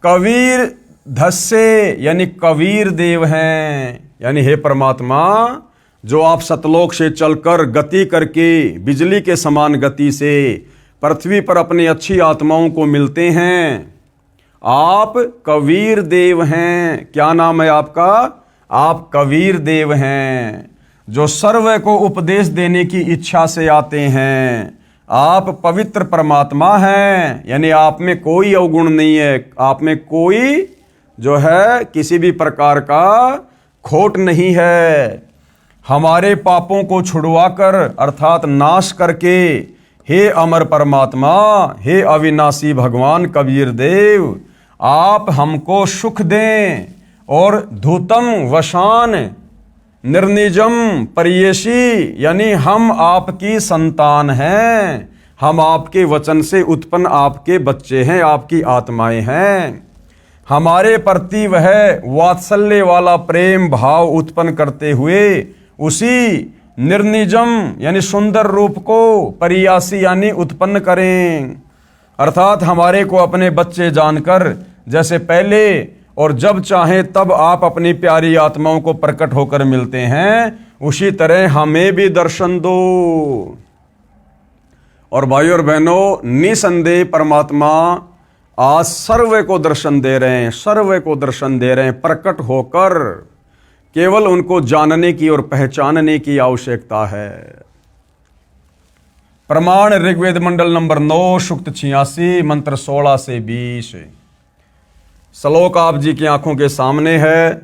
कबीर धस्से यानी कबीर देव हैं। यानी हे परमात्मा, जो आप सतलोक से चलकर गति करके बिजली के समान गति से पृथ्वी पर अपनी अच्छी आत्माओं को मिलते हैं, आप कबीर देव हैं। क्या नाम है आपका? आप कबीर देव हैं, जो सर्व को उपदेश देने की इच्छा से आते हैं। आप पवित्र परमात्मा हैं, यानी आप में कोई अवगुण नहीं है, आप में कोई जो है किसी भी प्रकार का खोट नहीं है। हमारे पापों को छुड़वाकर अर्थात नाश करके हे अमर परमात्मा, हे अविनाशी भगवान कबीर देव, आप हमको सुख दें और धूतम वशान निर्निजम परियेशी, यानी हम आपकी संतान हैं, हम आपके वचन से उत्पन्न आपके बच्चे हैं, आपकी आत्माएं हैं। हमारे प्रति वह वात्सल्य वाला प्रेम भाव उत्पन्न करते हुए उसी निर्निजम यानी सुंदर रूप को परियासी यानी उत्पन्न करें, अर्थात हमारे को अपने बच्चे जानकर जैसे पहले और जब चाहें तब आप अपनी प्यारी आत्माओं को प्रकट होकर मिलते हैं, उसी तरह हमें भी दर्शन दो। और भाइयों और बहनों, निसंदेह परमात्मा आज सर्व को दर्शन दे रहे हैं, सर्व को दर्शन दे रहे हैं प्रकट होकर। केवल उनको जानने की और पहचानने की आवश्यकता है। प्रमाण ऋग्वेद मंडल नंबर 9 सूक्त 86 मंत्र 16 से 20। श्लोक आप जी की आंखों के सामने है,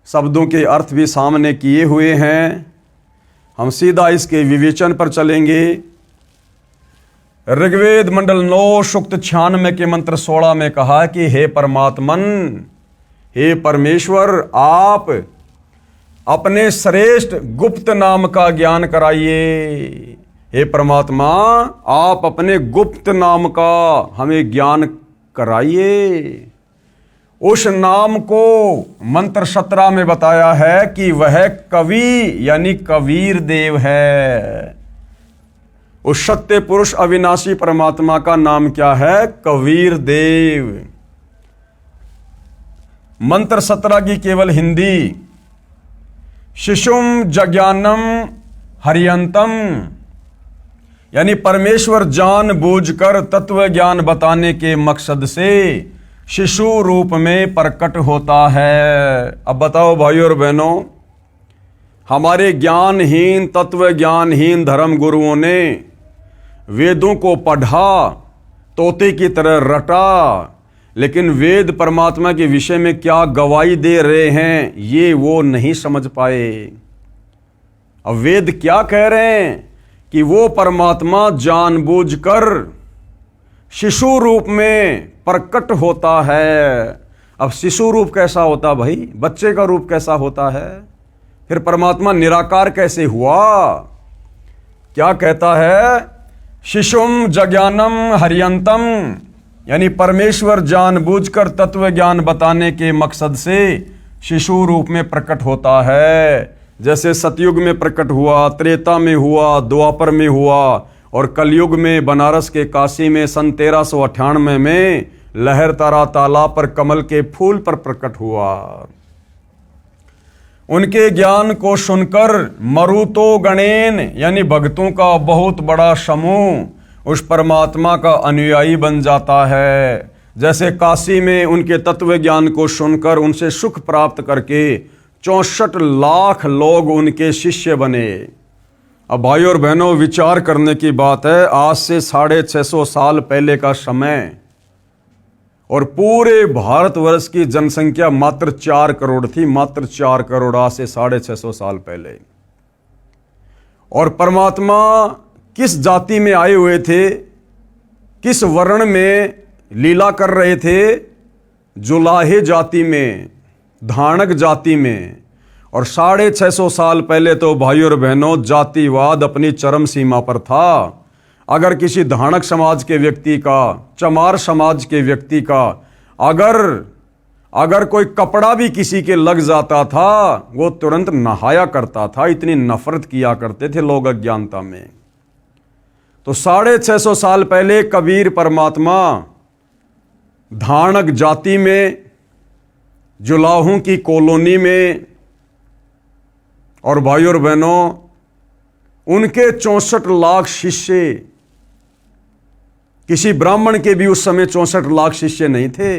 शब्दों के अर्थ भी सामने किए हुए हैं। हम सीधा इसके विवेचन पर चलेंगे। ऋग्वेद मंडल 9 सूक्त 96 के मंत्र 16 में कहा कि हे परमात्मन, हे परमेश्वर, आप अपने श्रेष्ठ गुप्त नाम का ज्ञान कराइए। हे परमात्मा, आप अपने गुप्त नाम का हमें ज्ञान कराइए। उस नाम को मंत्र 17 में बताया है कि वह कवि यानी कबीर देव है। उस सत्य पुरुष अविनाशी परमात्मा का नाम क्या है? कबीर देव। मंत्र 17 की केवल हिंदी। शिशुम जज्ञानम हरियंतम, यानी परमेश्वर जान बूझकर तत्व ज्ञान बताने के मकसद से शिशु रूप में प्रकट होता है। अब बताओ भाइयों और बहनों, हमारे ज्ञानहीन तत्व ज्ञानहीन धर्म गुरुओं ने वेदों को पढ़ा, तोते की तरह रटा, लेकिन वेद परमात्मा के विषय में क्या गवाही दे रहे हैं ये वो नहीं समझ पाए। अब वेद क्या कह रहे हैं कि वो परमात्मा जानबूझकर शिशु रूप में प्रकट होता है। अब शिशु रूप कैसा होता भाई? बच्चे का रूप कैसा होता है? फिर परमात्मा निराकार कैसे हुआ? क्या कहता है? शिशुम जज्ञानम हरियंतम, यानी परमेश्वर जानबूझकर तत्व ज्ञान बताने के मकसद से शिशु रूप में प्रकट होता है। जैसे सतयुग में प्रकट हुआ, त्रेता में हुआ, द्वापर में हुआ और कलयुग में बनारस के काशी में सन 1398 में लहर तारा तालाब पर कमल के फूल पर प्रकट हुआ। उनके ज्ञान को सुनकर मरुतो गणेन, यानी भक्तों का बहुत बड़ा समूह उस परमात्मा का अनुयायी बन जाता है। जैसे काशी में उनके तत्व ज्ञान को सुनकर उनसे सुख प्राप्त करके 64 लाख लोग उनके शिष्य बने। अब भाइयों और बहनों, विचार करने की बात है, आज से 650 साल पहले का समय और पूरे भारतवर्ष की जनसंख्या मात्र 4 करोड़ थी, मात्र 4 करोड़, आज से 650 साल पहले। और परमात्मा किस जाति में आए हुए थे, किस वर्ण में लीला कर रहे थे? जुलाहे जाति में, धानक जाति में। और 650 साल पहले तो भाइयों और बहनों जातिवाद अपनी चरम सीमा पर था। अगर किसी धानक समाज के व्यक्ति का, चमार समाज के व्यक्ति का अगर कोई कपड़ा भी किसी के लग जाता था, वो तुरंत नहाया करता था। इतनी नफरत किया करते थे लोग अज्ञानता में। तो 650 साल पहले कबीर परमात्मा धानक जाति में, जुलाहों की कॉलोनी में, और भाइयों और बहनों उनके 64 लाख शिष्य, किसी ब्राह्मण के भी उस समय 64 लाख शिष्य नहीं थे,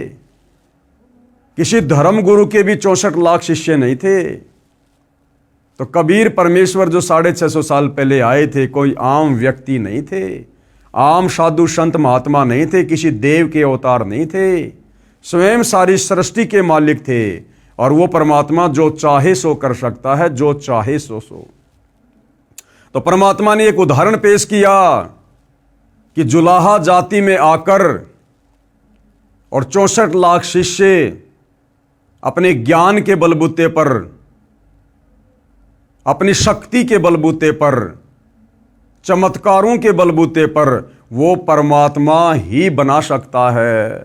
किसी धर्म गुरु के भी 64 लाख शिष्य नहीं थे। तो कबीर परमेश्वर जो 650 साल पहले आए थे, कोई आम व्यक्ति नहीं थे, आम साधु संत महात्मा नहीं थे, किसी देव के अवतार नहीं थे, स्वयं सारी सृष्टि के मालिक थे। और वो परमात्मा जो चाहे सो कर सकता है, जो चाहे सो। तो परमात्मा ने एक उदाहरण पेश किया कि जुलाहा जाति में आकर और 64 लाख शिष्य अपने ज्ञान के बलबूते पर, अपनी शक्ति के बलबूते पर, चमत्कारों के बलबूते पर वो परमात्मा ही बना सकता है।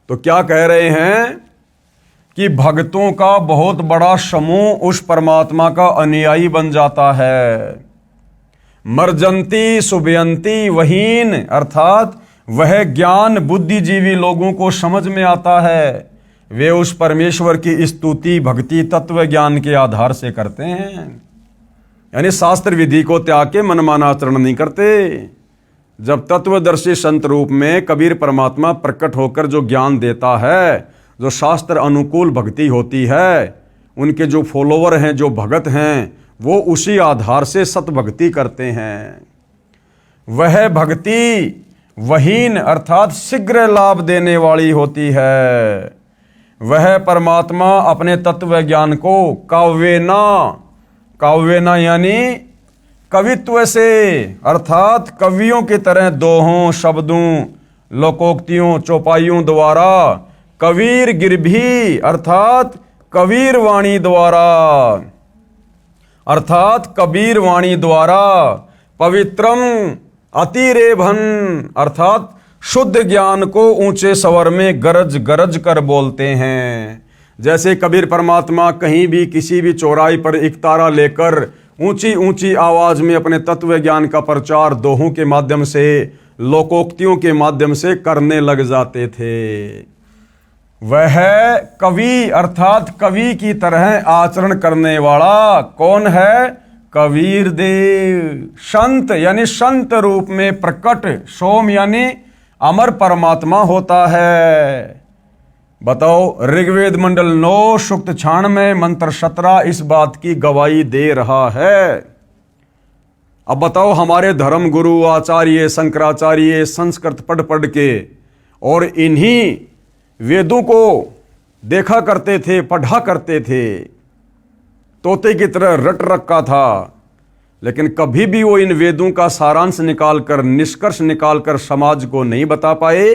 तो क्या कह रहे हैं कि भक्तों का बहुत बड़ा समूह उस परमात्मा का अनुयायी बन जाता है। मर्जंती सुबयंती वहीन, अर्थात वह ज्ञान बुद्धिजीवी लोगों को समझ में आता है। वे उस परमेश्वर की स्तुति भक्ति तत्व ज्ञान के आधार से करते हैं, यानी शास्त्र विधि को त्याग के मनमाना आचरण नहीं करते। जब तत्वदर्शी संत रूप में कबीर परमात्मा प्रकट होकर जो ज्ञान देता है, जो शास्त्र अनुकूल भक्ति होती है, उनके जो फॉलोवर हैं, जो भगत हैं, वो उसी आधार से सत भक्ति करते हैं। वह भक्ति वहीन अर्थात शीघ्र लाभ देने वाली होती है। वह परमात्मा अपने तत्व ज्ञान को काव्यना यानी कवित्व से, अर्थात कवियों की तरह दोहों, शब्दों, लोकोक्तियों, चौपाइयों द्वारा, कबीर गिरभी अर्थात कबीर वाणी द्वारा, अर्थात कबीर वाणी द्वारा, पवित्रम अतिरेभन अर्थात शुद्ध ज्ञान को ऊंचे स्वर में गरज गरज कर बोलते हैं। जैसे कबीर परमात्मा कहीं भी किसी भी चौराहे पर एक तारा लेकर ऊंची ऊंची आवाज में अपने तत्व ज्ञान का प्रचार दोहों के माध्यम से, लोकोक्तियों के माध्यम से करने लग जाते थे। वह कवि अर्थात कवि की तरह आचरण करने वाला कौन है? कबीर देव। संत यानी संत रूप में प्रकट, सोम यानी अमर परमात्मा होता है। बताओ, ऋग्वेद मंडल 9 सूक्त 96 मंत्र 17 इस बात की गवाही दे रहा है। अब बताओ, हमारे धर्म गुरु आचार्य शंकराचार्य संस्कृत पढ़ पढ़ के और इन्हीं वेदों को देखा करते थे, पढ़ा करते थे, तोते की तरह रट रखा था, लेकिन कभी भी वो इन वेदों का सारांश निकालकर, निष्कर्ष निकालकर समाज को नहीं बता पाए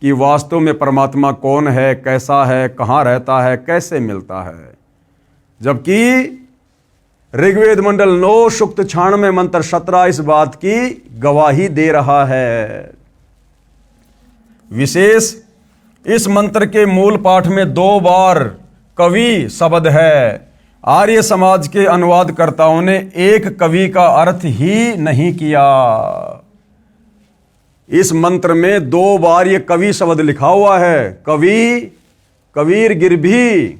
कि वास्तव में परमात्मा कौन है, कैसा है, कहाँ रहता है, कैसे मिलता है। जबकि ऋग्वेद मंडल 9 सूक्त 96 मंत्र 17 इस बात की गवाही दे रहा है। विशेष इस मंत्र के मूल पाठ में 2 बार कवि शब्द है। आर्य समाज के अनुवादकर्ताओं ने एक कवि का अर्थ ही नहीं किया। इस मंत्र में 2 बार ये कवि शब्द लिखा हुआ है। कवि, कबीर गिरभी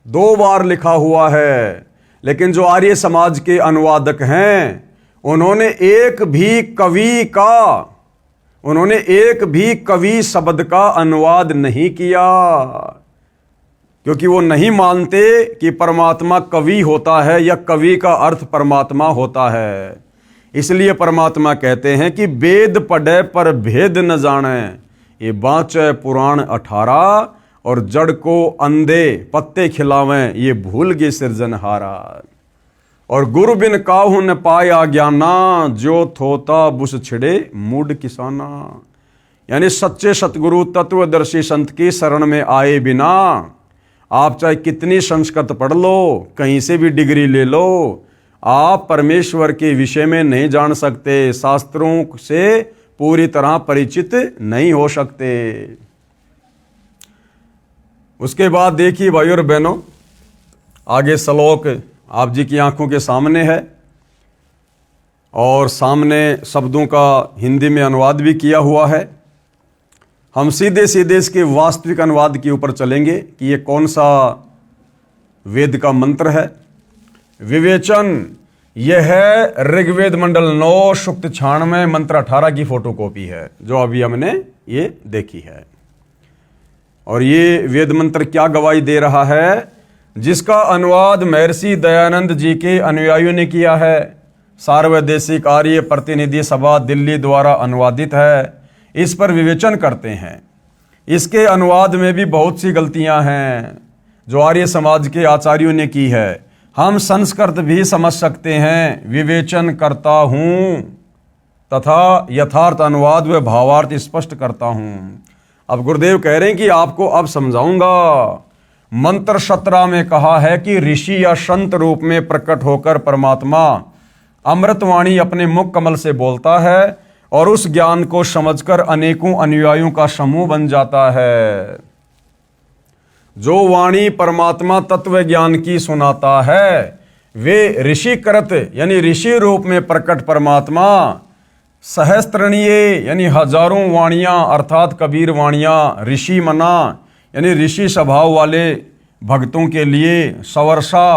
2 बार लिखा हुआ है, लेकिन जो आर्य समाज के अनुवादक हैं उन्होंने एक भी कवि शब्द का अनुवाद नहीं किया, क्योंकि वो नहीं मानते कि परमात्मा कवि होता है या कवि का अर्थ परमात्मा होता है। इसलिए परमात्मा कहते हैं कि वेद पढ़े पर भेद न जाने, ये बाँचे पुराण 18, और जड़ को अंधे पत्ते खिलावें, ये भूल गए सिरजनहारा। और गुरु बिन काहू न पाया ज्ञाना, जो थोता बुस छिड़े मूड किसाना। यानी सच्चे सतगुरु तत्वदर्शी संत की शरण में आए बिना आप चाहे कितनी संस्कृत पढ़ लो, कहीं से भी डिग्री ले लो, आप परमेश्वर के विषय में नहीं जान सकते, शास्त्रों से पूरी तरह परिचित नहीं हो सकते। उसके बाद देखिए भाइयों और बहनों, आगे श्लोक आप जी की आंखों के सामने है और सामने शब्दों का हिंदी में अनुवाद भी किया हुआ है। हम सीधे सीधे इसके वास्तविक अनुवाद के ऊपर चलेंगे कि ये कौन सा वेद का मंत्र है। विवेचन, यह है ऋग्वेद मंडल 9 सूक्त 96 मंत्र 18 की फोटोकॉपी है, जो अभी हमने ये देखी है। और ये वेद मंत्र क्या गवाही दे रहा है? जिसका अनुवाद महर्षि दयानंद जी के अनुयायियों ने किया है। सार्वदेशिक आर्य प्रतिनिधि सभा दिल्ली द्वारा अनुवादित है। इस पर विवेचन करते हैं। इसके अनुवाद में भी बहुत सी गलतियां हैं जो आर्य समाज के आचार्यों ने की है। हम संस्कृत भी समझ सकते हैं, विवेचन करता हूं तथा यथार्थ अनुवाद व भावार्थ स्पष्ट करता हूं। अब गुरुदेव कह रहे हैं कि आपको अब समझाऊंगा। मंत्र 17 में कहा है कि ऋषि या संत रूप में प्रकट होकर परमात्मा अमृतवाणी अपने मुख कमल से बोलता है और उस ज्ञान को समझकर अनेकों अनुयायियों का समूह बन जाता है। जो वाणी परमात्मा तत्व ज्ञान की सुनाता है, वे ऋषिकृत यानी ऋषि रूप में प्रकट परमात्मा सहस्त्रणीय यानी हजारों वाणियां अर्थात कबीर वाणियां ऋषि मना यानी ऋषि स्वभाव वाले भक्तों के लिए सवर्षा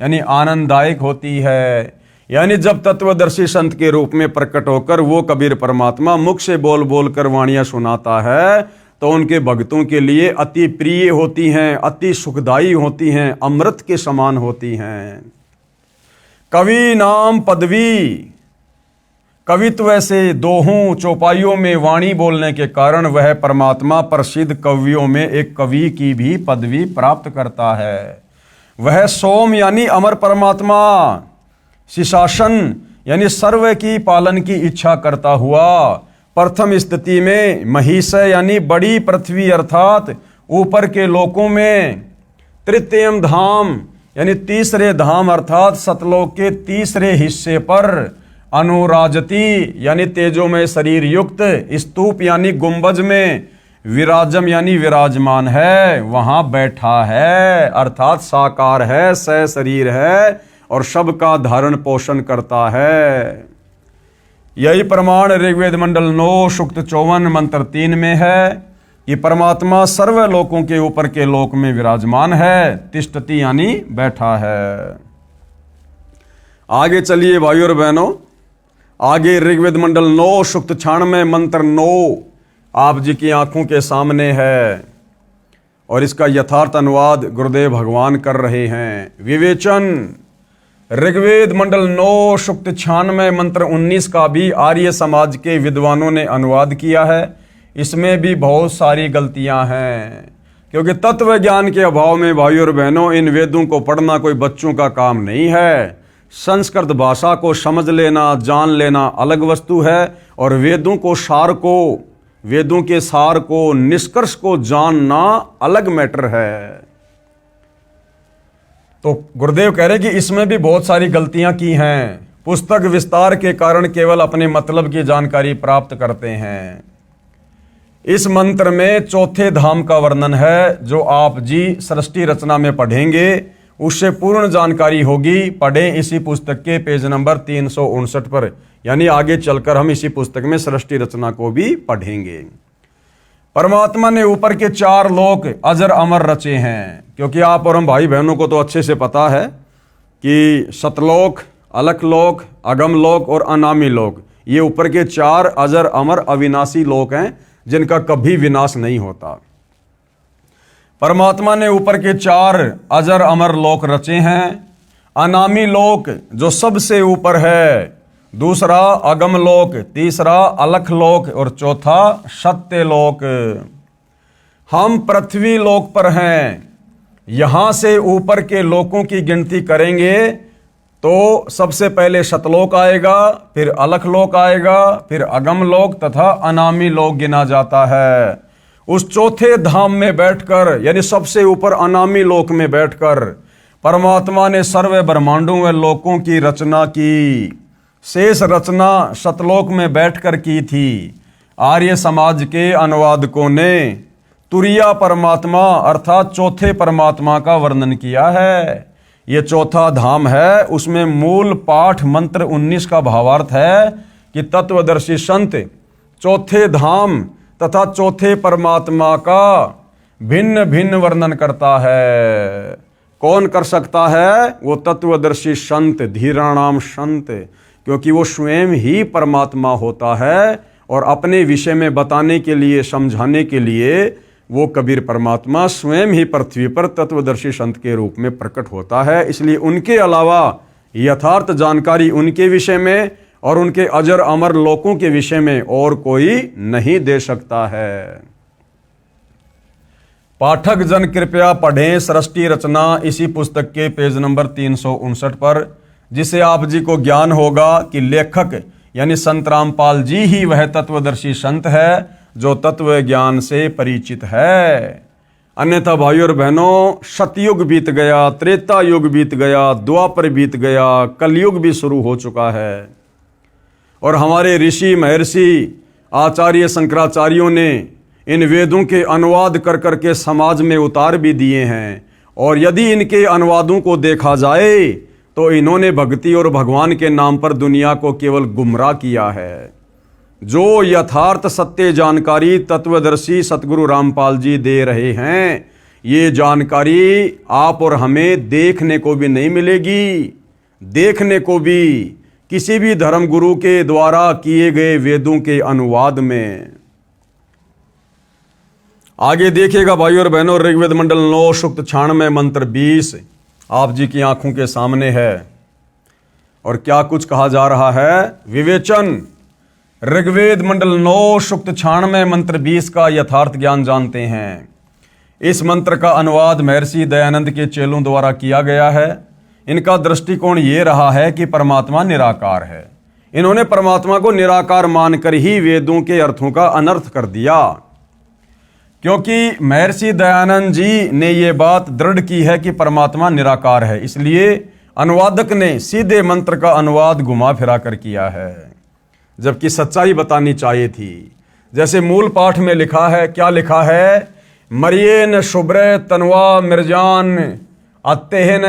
यानी आनंददायक होती है। यानी जब तत्वदर्शी संत के रूप में प्रकट होकर वो कबीर परमात्मा मुख से बोल बोल कर वाणियां सुनाता है तो उनके भक्तों के लिए अति प्रिय होती हैं, अति सुखदायी होती हैं, अमृत के समान होती हैं। कवि नाम पदवी, कवित्व से दोहों चौपाइयों में वाणी बोलने के कारण वह परमात्मा प्रसिद्ध कवियों में एक कवि की भी पदवी प्राप्त करता है। वह सोम यानी अमर परमात्मा शिशासन यानी सर्व की पालन की इच्छा करता हुआ प्रथम स्थिति में महिष यानी बड़ी पृथ्वी अर्थात ऊपर के लोकों में, तृतीयम धाम यानी तीसरे धाम अर्थात सतलोक के तीसरे हिस्से पर, अनुराजती यानी तेजोमय शरीर युक्त स्तूप यानी गुंबज में, विराजम यानी विराजमान है, वहां बैठा है अर्थात साकार है, सह शरीर है, और सबका धारण पोषण करता है। यही प्रमाण ऋग्वेद मंडल 9 सूक्त 54 मंत्र 3 में है कि परमात्मा सर्व लोकों के ऊपर के लोक में विराजमान है, तिष्ठति यानी बैठा है। आगे चलिए भाइयों और बहनों, आगे ऋग्वेद मंडल 9 सूक्त 96 मंत्र 9 आप जी की आंखों के सामने है और इसका यथार्थ अनुवाद गुरुदेव भगवान कर रहे हैं। विवेचन ऋग्वेद मंडल 9 सूक्त 96 मंत्र 19 का भी आर्य समाज के विद्वानों ने अनुवाद किया है। इसमें भी बहुत सारी गलतियां हैं, क्योंकि तत्व ज्ञान के अभाव में भाइयों और बहनों इन वेदों को पढ़ना कोई बच्चों का काम नहीं है। संस्कृत भाषा को समझ लेना, जान लेना अलग वस्तु है, और वेदों के सार को, निष्कर्ष को जानना अलग मैटर है। तो गुरुदेव कह रहे कि इसमें भी बहुत सारी गलतियां की हैं। पुस्तक विस्तार के कारण केवल अपने मतलब की जानकारी प्राप्त करते हैं। इस मंत्र में चौथे धाम का वर्णन है, जो आप जी सृष्टि रचना में पढ़ेंगे उससे पूर्ण जानकारी होगी। पढ़ें इसी पुस्तक के पेज नंबर 359 पर, यानी आगे चलकर हम इसी पुस्तक में सृष्टि रचना को भी पढ़ेंगे। परमात्मा ने ऊपर के 4 लोक अजर अमर रचे हैं, क्योंकि आप और हम भाई बहनों को तो अच्छे से पता है कि सतलोक, अलख लोक, अगम लोक और अनामी लोक, ये ऊपर के 4 अजर अमर अविनाशी लोक हैं, जिनका कभी विनाश नहीं होता। परमात्मा ने ऊपर के 4 अजर अमर लोक रचे हैं। अनामी लोक जो सबसे ऊपर है, दूसरा अगम लोक, तीसरा अलख लोक और चौथा सत्य लोक। हम पृथ्वी लोक पर हैं। यहां से ऊपर के लोकों की गिनती करेंगे तो सबसे पहले सतलोक आएगा, फिर अलख लोक आएगा, फिर अगम लोक तथा अनामी लोक गिना जाता है। उस चौथे धाम में बैठकर, यानी सबसे ऊपर अनामी लोक में बैठकर परमात्मा ने सर्व ब्रह्मांडों व लोकों की रचना की। शेष रचना सतलोक में बैठकर की थी। आर्य समाज के अनुवादकों ने तुरिया परमात्मा अर्थात चौथे परमात्मा का वर्णन किया है। ये चौथा धाम है, उसमें मूल पाठ मंत्र 19 का भावार्थ है कि तत्वदर्शी संत चौथे धाम तथा चौथे परमात्मा का भिन्न भिन्न वर्णन करता है। कौन कर सकता है? वो तत्वदर्शी संत, धीराणाम संत, क्योंकि वो स्वयं ही परमात्मा होता है और अपने विषय में बताने के लिए, समझाने के लिए वो कबीर परमात्मा स्वयं ही पृथ्वी पर तत्वदर्शी संत के रूप में प्रकट होता है। इसलिए उनके अलावा यथार्थ जानकारी उनके विषय में और उनके अजर अमर लोकों के विषय में और कोई नहीं दे सकता है। पाठक जन कृपया पढ़ें सृष्टि रचना इसी पुस्तक के पेज नंबर 359 पर, जिसे आप जी को ज्ञान होगा कि लेखक यानी संत रामपाल जी ही वह तत्वदर्शी संत है जो तत्व ज्ञान से परिचित है। अन्यथा भाइयों और बहनों, सतयुग बीत गया, त्रेता युग बीत गया, द्वापर बीत गया, कलयुग भी शुरू हो चुका है। और हमारे ऋषि महर्षि आचार्य शंकराचार्यों ने इन वेदों के अनुवाद कर करके समाज में उतार भी दिए हैं। और यदि इनके अनुवादों को देखा जाए तो इन्होंने भक्ति और भगवान के नाम पर दुनिया को केवल गुमराह किया है। जो यथार्थ सत्य जानकारी तत्वदर्शी सतगुरु रामपाल जी दे रहे हैं, ये जानकारी आप और हमें देखने को भी नहीं मिलेगी। देखने को भी किसी भी धर्म गुरु के द्वारा किए गए वेदों के अनुवाद में। आगे देखिएगा भाइयों और बहनों, ऋग्वेद मंडल 9 सूक्त 96 मंत्र 20 आप जी की आंखों के सामने है। और क्या कुछ कहा जा रहा है? विवेचन ऋग्वेद मंडल 9 सूक्त 96 मंत्र 20 का यथार्थ ज्ञान जानते हैं। इस मंत्र का अनुवाद महर्षि दयानंद के चेलों द्वारा किया गया है। इनका दृष्टिकोण ये रहा है कि परमात्मा निराकार है। इन्होंने परमात्मा को निराकार मानकर ही वेदों के अर्थों का अनर्थ कर दिया, क्योंकि महर्षि दयानंद जी ने ये बात दृढ़ की है कि परमात्मा निराकार है। इसलिए अनुवादक ने सीधे मंत्र का अनुवाद घुमा फिरा कर किया है, जबकि सच्चाई बतानी चाहिए थी। जैसे मूल पाठ में लिखा है, क्या लिखा है? मरियन शुभ्र तनवा मिर्जान अत्तेहन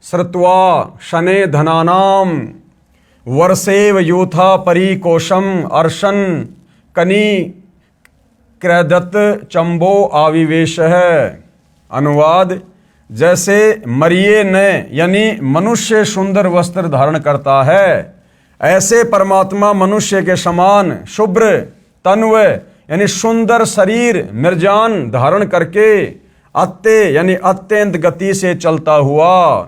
श्रुत्वा शने धनानाम वर्षेव यूथा परिकोशम अर्शन कनी क्रदत चंबो आविवेश है। अनुवाद, जैसे मरिये ने यानी मनुष्य सुंदर वस्त्र धारण करता है, ऐसे परमात्मा मनुष्य के समान शुभ्र तन्व यानी सुंदर शरीर मिर्जान धारण करके अत्ते यानी अत्यंत गति से चलता हुआ,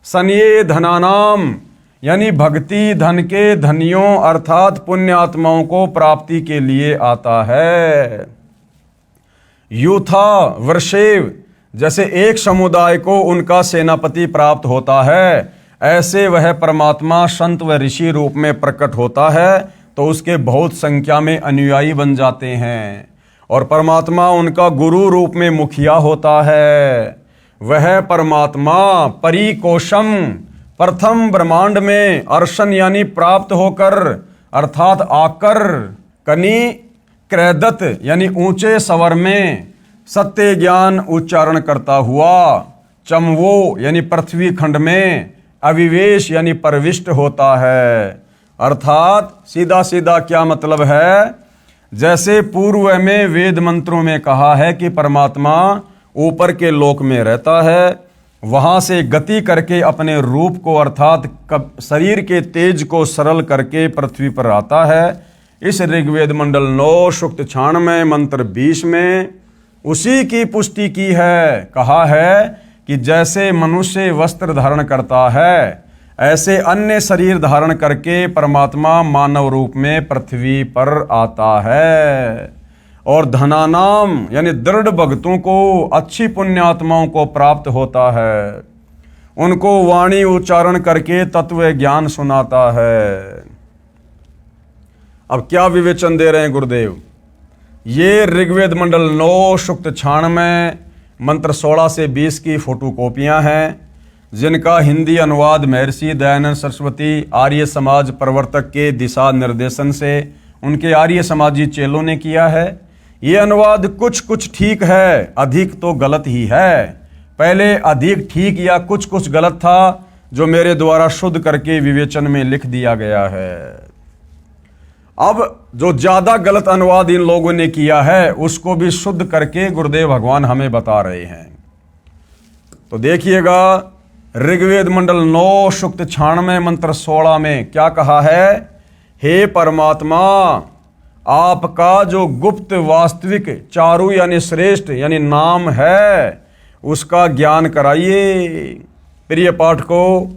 सनिये धनानाम यानी भक्ति धन के धनियों अर्थात पुण्य आत्माओं को प्राप्ति के लिए आता है। यूथा वर्षेव, जैसे एक समुदाय को उनका सेनापति प्राप्त होता है, ऐसे वह परमात्मा संत व ऋषि रूप में प्रकट होता है तो उसके बहुत संख्या में अनुयायी बन जाते हैं और परमात्मा उनका गुरु रूप में मुखिया होता है। वह परमात्मा परिकोशम प्रथम ब्रह्मांड में अर्शन यानी प्राप्त होकर अर्थात आकर, कनी क्रदत यानी ऊंचे स्वर में सत्य ज्ञान उच्चारण करता हुआ, चमवो यानी पृथ्वी खंड में अविवेश यानी प्रविष्ट होता है। अर्थात सीधा सीधा क्या मतलब है, जैसे पूर्व में वेद मंत्रों में कहा है कि परमात्मा ऊपर के लोक में रहता है, वहां से गति करके अपने रूप को अर्थात शरीर के तेज को सरल करके पृथ्वी पर आता है। इस ऋग्वेद मंडल 9 सूक्त 96 मंत्र 20 में उसी की पुष्टि की है। कहा है कि जैसे मनुष्य वस्त्र धारण करता है, ऐसे अन्य शरीर धारण करके परमात्मा मानव रूप में पृथ्वी पर आता है और धनानाम यानी दृढ़ भक्तों को, अच्छी पुण्यात्माओं को प्राप्त होता है, उनको वाणी उच्चारण करके तत्व ज्ञान सुनाता है। अब क्या विवेचन दे रहे हैं गुरुदेव, ये ऋग्वेद मंडल 9 सूक्त 96 मंत्र 16 से 20 की फोटो कॉपियां हैं, जिनका हिंदी अनुवाद महर्षि दयानंद सरस्वती आर्य समाज प्रवर्तक के दिशा निर्देशन से उनके आर्य समाजी चेलों ने किया है। ये अनुवाद कुछ कुछ ठीक है, अधिक तो गलत ही है। पहले अधिक ठीक या कुछ कुछ गलत था, जो मेरे द्वारा शुद्ध करके विवेचन में लिख दिया गया है। अब जो ज्यादा गलत अनुवाद इन लोगों ने किया है, उसको भी शुद्ध करके गुरुदेव भगवान हमें बता रहे हैं। तो देखिएगा, ऋग्वेद मंडल 9 सूक्त 96 मंत्र 16 में क्या कहा है, हे परमात्मा, आपका जो गुप्त वास्तविक चारु यानी श्रेष्ठ यानी नाम है, उसका ज्ञान कराइए। प्रिय पाठकों,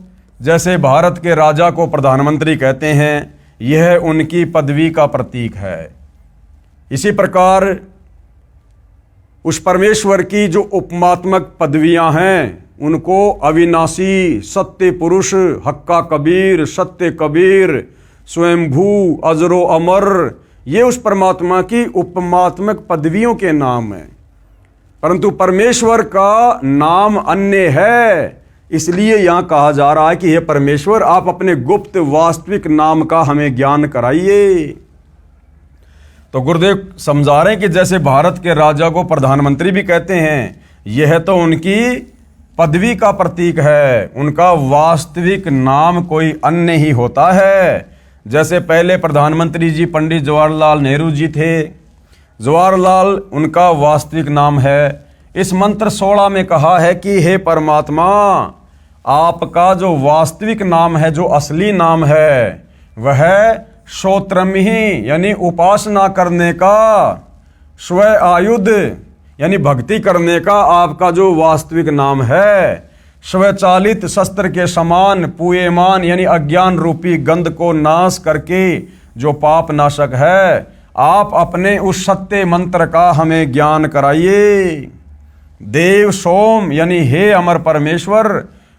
जैसे भारत के राजा को प्रधानमंत्री कहते हैं, यह उनकी पदवी का प्रतीक है। इसी प्रकार उस परमेश्वर की जो उपमात्मक पदवियां हैं, उनको अविनाशी, सत्य पुरुष, हक्का कबीर, सत्य कबीर, स्वयंभू, अजरो अमर, ये उस परमात्मा की उपमात्मक पदवियों के नाम हैं। परंतु परमेश्वर का नाम अन्य है, इसलिए यहां कहा जा रहा है कि हे परमेश्वर, आप अपने गुप्त वास्तविक नाम का हमें ज्ञान कराइए। तो गुरुदेव समझा रहे हैं कि जैसे भारत के राजा को प्रधानमंत्री भी कहते हैं, यह तो उनकी पदवी का प्रतीक है, उनका वास्तविक नाम कोई अन्य ही होता है। जैसे पहले प्रधानमंत्री जी पंडित जवाहरलाल नेहरू जी थे, जवाहरलाल उनका वास्तविक नाम है। इस मंत्र 16 में कहा है कि हे परमात्मा, आपका जो वास्तविक नाम है, जो असली नाम है, वह श्रोत्रमिहि यानी उपासना करने का, स्व आयुध यानी भक्ति करने का आपका जो वास्तविक नाम है, स्वचालित शस्त्र के समान पूयमान यानी अज्ञान रूपी गंध को नाश करके जो पाप नाशक है, आप अपने उस सत्य मंत्र का हमें ज्ञान कराइए। देव सोम यानी हे अमर परमेश्वर,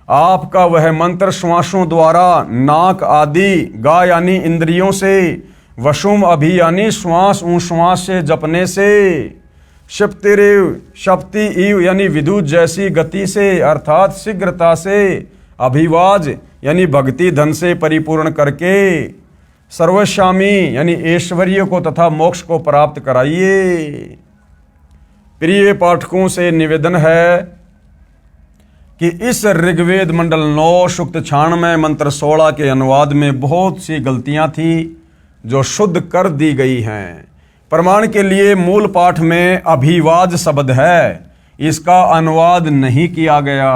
आपका वह मंत्र श्वासों द्वारा नाक आदि गा यानी इंद्रियों से, वशुम अभी यानी श्वास श्वास से जपने से, शप्तिरेव शक्ति इव यानी विद्युत जैसी गति से अर्थात शीघ्रता से, अभिवाज यानी भक्ति धन से परिपूर्ण करके, सर्वशामी यानी ऐश्वर्य को तथा मोक्ष को प्राप्त कराइए। प्रिय पाठकों से निवेदन है कि इस ऋग्वेद मंडल 9 सूक्त 96 मंत्र 16 के अनुवाद में बहुत सी गलतियां थी जो शुद्ध कर दी गई हैं। प्रमाण के लिए मूल पाठ में अभिवाद शब्द है, इसका अनुवाद नहीं किया गया।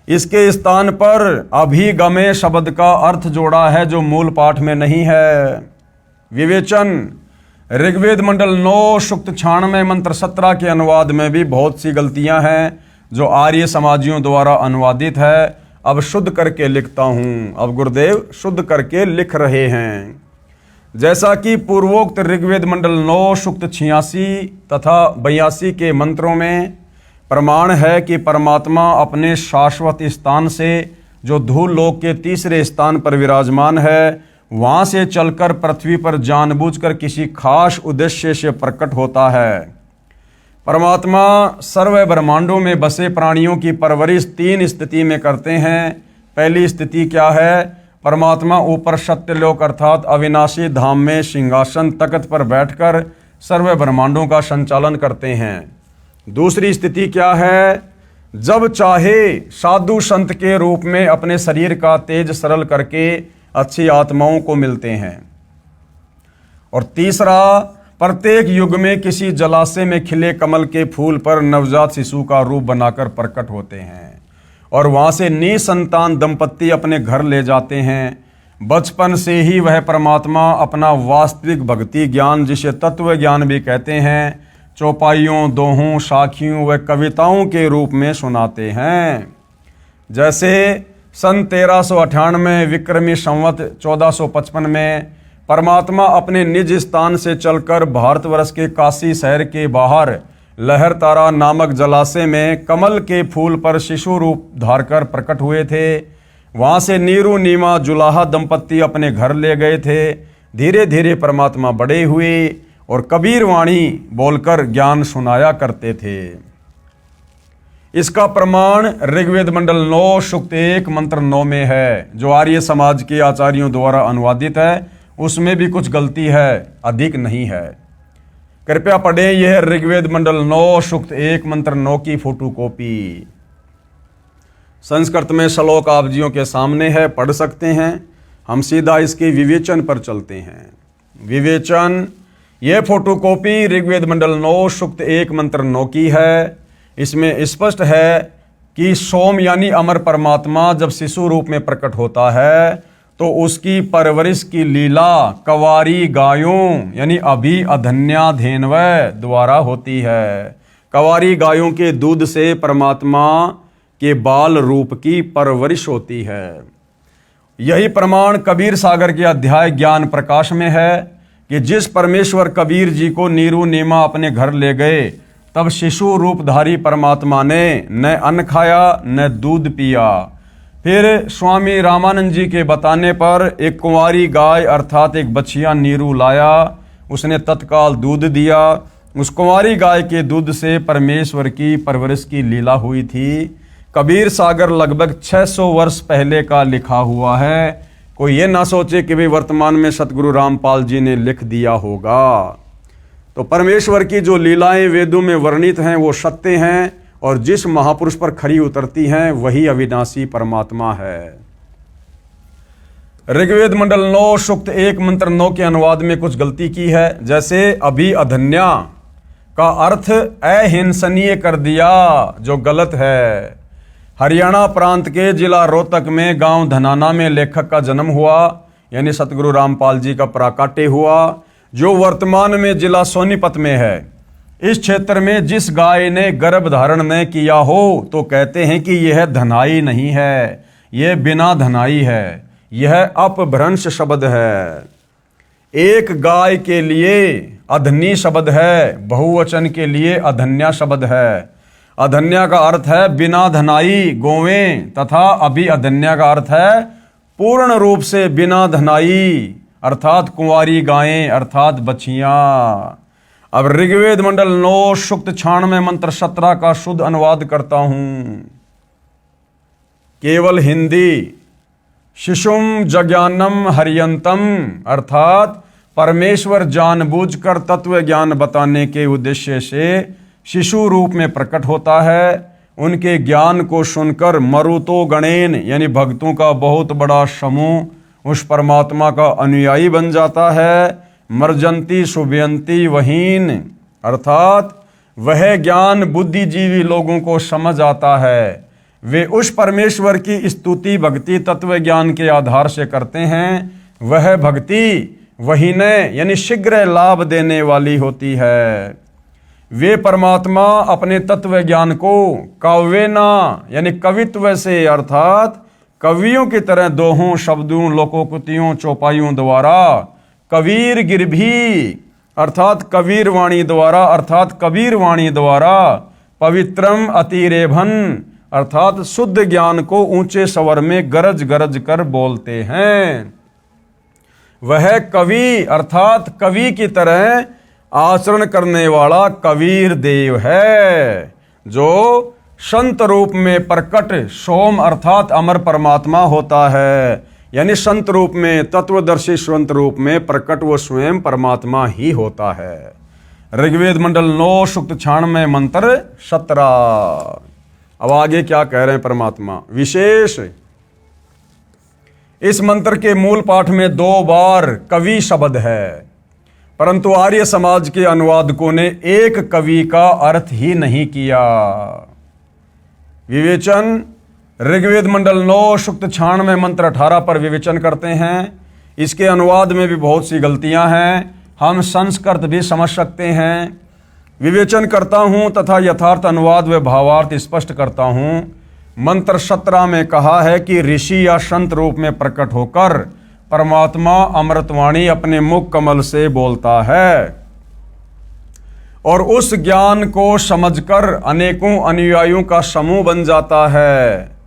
इसके स्थान पर अभिगमे शब्द का अर्थ जोड़ा है जो मूल पाठ में नहीं है। विवेचन, ऋग्वेद मंडल 9 सूक्त 96 मंत्र 17 के अनुवाद में भी बहुत सी गलतियां हैं जो आर्य समाजियों द्वारा अनुवादित है। अब शुद्ध करके लिखता हूं। अब गुरुदेव शुद्ध करके लिख रहे हैं। जैसा कि पूर्वोक्त ऋग्वेद मंडल 9 सूक्त 86 तथा 82 के मंत्रों में प्रमाण है कि परमात्मा अपने शाश्वत स्थान से जो धूल लोक के तीसरे स्थान पर विराजमान है, वहां से चलकर पृथ्वी पर जानबूझकर किसी खास उद्देश्य से प्रकट होता है। परमात्मा सर्व ब्रह्मांडों में बसे प्राणियों की परवरिश 3 स्थिति में करते हैं। पहली स्थिति क्या है? परमात्मा ऊपर सत्यलोक अर्थात अविनाशी धाम में सिंहासन तख्त पर बैठकर सर्व ब्रह्मांडों का संचालन करते हैं। दूसरी स्थिति क्या है? जब चाहे साधु संत के रूप में अपने शरीर का तेज सरल करके अच्छी आत्माओं को मिलते हैं। और तीसरा, प्रत्येक युग में किसी जलाशय में खिले कमल के फूल पर नवजात शिशु का रूप बनाकर प्रकट होते हैं और वहां से निसंतान दंपत्ति अपने घर ले जाते हैं। बचपन से ही वह परमात्मा अपना वास्तविक भक्ति ज्ञान, जिसे तत्व ज्ञान भी कहते हैं, चौपाइयों, दोहों, साखियों व कविताओं के रूप में सुनाते हैं। जैसे सन 1398 विक्रमी संवत 1455 में परमात्मा अपने निज स्थान से चलकर भारतवर्ष के काशी शहर के बाहर लहर तारा नामक जलाशय में कमल के फूल पर शिशु रूप धारकर प्रकट हुए थे। वहां से नीरू नीमा जुलाहा दंपत्ति अपने घर ले गए थे। धीरे धीरे परमात्मा बड़े हुए और कबीर वाणी बोलकर ज्ञान सुनाया करते थे। इसका प्रमाण ऋग्वेद मंडल 9 सूक्त 1 मंत्र 9 में है, जो आर्य समाज के आचार्यों द्वारा अनुवादित है। उसमें भी कुछ गलती है, अधिक नहीं है। कृपया पढ़ें यह ऋग्वेद मंडल 9 सूक्त 1 मंत्र 9 की फोटोकॉपी। संस्कृत में श्लोक आप जियों के सामने है, पढ़ सकते हैं। हम सीधा इसके विवेचन पर चलते हैं। विवेचन, यह फोटोकॉपी ऋग्वेद मंडल 9 सूक्त 1 मंत्र 9 की है। इसमें स्पष्ट है कि सोम यानी अमर परमात्मा जब शिशु रूप में प्रकट होता है तो उसकी परवरिश की लीला कवारी गायों यानी अभी अधन्या धेनवय द्वारा होती है। कवारी गायों के दूध से परमात्मा के बाल रूप की परवरिश होती है। यही प्रमाण कबीर सागर के अध्याय ज्ञान प्रकाश में है कि जिस परमेश्वर कबीर जी को नीरू नीमा अपने घर ले गए, तब शिशु रूपधारी परमात्मा ने न अन्न खाया न दूध पिया। फिर स्वामी रामानंद जी के बताने पर एक कुंवारी गाय अर्थात एक बछिया नीरू लाया। उसने तत्काल दूध दिया। उस कुंवारी गाय के दूध से परमेश्वर की परवरिश की लीला हुई थी। कबीर सागर लगभग 600 वर्ष पहले का लिखा हुआ है। कोई ये ना सोचे कि भाई वर्तमान में सतगुरु रामपाल जी ने लिख दिया होगा। तो परमेश्वर की जो लीलाएं वेदों में वर्णित हैं वो सत्य हैं, और जिस महापुरुष पर खरी उतरती हैं वही अविनाशी परमात्मा है। ऋग्वेद मंडल 9 सूक्त 1 मंत्र 9 के अनुवाद में कुछ गलती की है। जैसे अभी अधन्या का अर्थ अहिंसनीय कर दिया, जो गलत है। हरियाणा प्रांत के जिला रोहतक में गांव धनाना में लेखक का जन्म हुआ, यानी सतगुरु रामपाल जी का प्राकाट्य हुआ, जो वर्तमान में जिला सोनीपत में है। इस क्षेत्र में जिस गाय ने गर्भ धारण न किया हो तो कहते हैं कि यह धनाई नहीं है, यह बिना धनाई है। यह अपभ्रंश शब्द है। एक गाय के लिए अधनी शब्द है, बहुवचन के लिए अधन्या शब्द है। अधन्या का अर्थ है बिना धनाई गोवें, तथा अभी अधन्या का अर्थ है पूर्ण रूप से बिना धनाई अर्थात कुंवारी गायें अर्थात बछियां। अब ऋग्वेद मंडल 9 सूक्त 96 मंत्र 17 का शुद्ध अनुवाद करता हूं। केवल हिंदी। शिशुम जज्ञानम हरियंतम अर्थात परमेश्वर जानबूझकर तत्व ज्ञान बताने के उद्देश्य से शिशु रूप में प्रकट होता है। उनके ज्ञान को सुनकर मरुतो गणेन यानी भक्तों का बहुत बड़ा समूह उस परमात्मा का अनुयायी बन जाता है। मर्जंती सुबयंती वहीन अर्थात वह ज्ञान बुद्धिजीवी लोगों को समझ आता है। वे उस परमेश्वर की स्तुति भक्ति तत्व ज्ञान के आधार से करते हैं। वह भक्ति वहीन यानी शीघ्र लाभ देने वाली होती है। वे परमात्मा अपने तत्व ज्ञान को काव्यना यानी कवित्व से अर्थात कवियों की तरह दोहों शब्दों लोकोक्तियों चौपाइयों द्वारा कबीर गिरभी अर्थात कबीर वाणी द्वारा अर्थात कबीर वाणी द्वारा पवित्रम अतिरेभन अर्थात शुद्ध ज्ञान को ऊंचे स्वर में गरज गरज कर बोलते हैं। वह कवि अर्थात कवि की तरह आचरण करने वाला कबीर देव है, जो संत रूप में प्रकट सोम अर्थात अमर परमात्मा होता है। यानी संत रूप में तत्वदर्शी संत रूप में प्रकट वो स्वयं परमात्मा ही होता है। ऋग्वेद मंडल 9 सूक्त 96 मंत्र 17। अब आगे क्या कह रहे हैं परमात्मा विशेष। इस मंत्र के मूल पाठ में 2 बार कवि शब्द है, परंतु आर्य समाज के अनुवादकों ने एक कवि का अर्थ ही नहीं किया। विवेचन ऋग्वेद मंडल 9 सूक्त 96 मंत्र 18 पर विवेचन करते हैं। इसके अनुवाद में भी बहुत सी गलतियां हैं, हम संस्कृत भी समझ सकते हैं। विवेचन करता हूं तथा यथार्थ अनुवाद व भावार्थ स्पष्ट करता हूं। मंत्र 17 में कहा है कि ऋषि या संत रूप में प्रकट होकर परमात्मा अमृतवाणी अपने मुख कमल से बोलता है और उस ज्ञान को समझकर अनेकों अनुयायियों का समूह बन जाता है।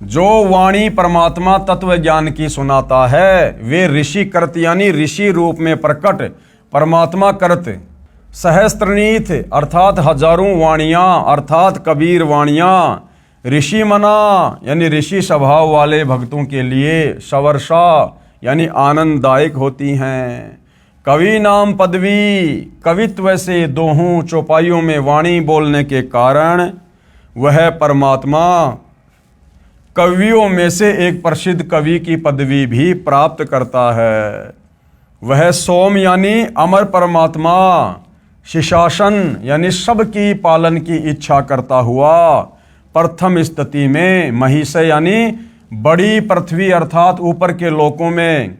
जो वाणी परमात्मा तत्व ज्ञान की सुनाता है वे ऋषि करत यानी ऋषि रूप में प्रकट परमात्मा करत सहस्त्रनीथ अर्थात हजारों वाणियां अर्थात कबीर वाणियां ऋषि मना यानी ऋषि स्वभाव वाले भक्तों के लिए सवर्षा यानी आनंददायक होती हैं। कवि नाम पदवी कवित्व से दोहों चौपाइयों में वाणी बोलने के कारण वह परमात्मा कवियों में से एक प्रसिद्ध कवि की पदवी भी प्राप्त करता है। वह सोम यानी अमर परमात्मा शिशासन यानी सबकी पालन की इच्छा करता हुआ प्रथम स्थिति में महिष यानी बड़ी पृथ्वी अर्थात ऊपर के लोकों में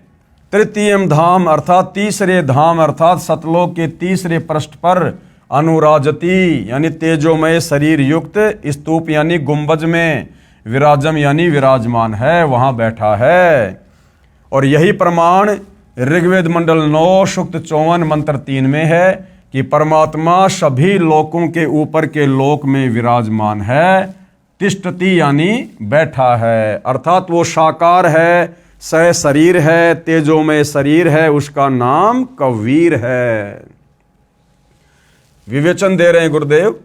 तृतीयम धाम अर्थात तीसरे धाम अर्थात सतलोक के तीसरे पृष्ठ पर अनुराजती यानी तेजोमय शरीर युक्त स्तूप यानी गुंबज में विराजम यानी विराजमान है, वहां बैठा है। और यही प्रमाण ऋग्वेद मंडल 9 सूक्त 54 मंत्र 3 में है कि परमात्मा सभी लोकों के ऊपर के लोक में विराजमान है। तिष्ठति यानी बैठा है अर्थात वो साकार है, सह शरीर है, तेजोमय शरीर है, उसका नाम कबीर है। विवेचन दे रहे हैं गुरुदेव।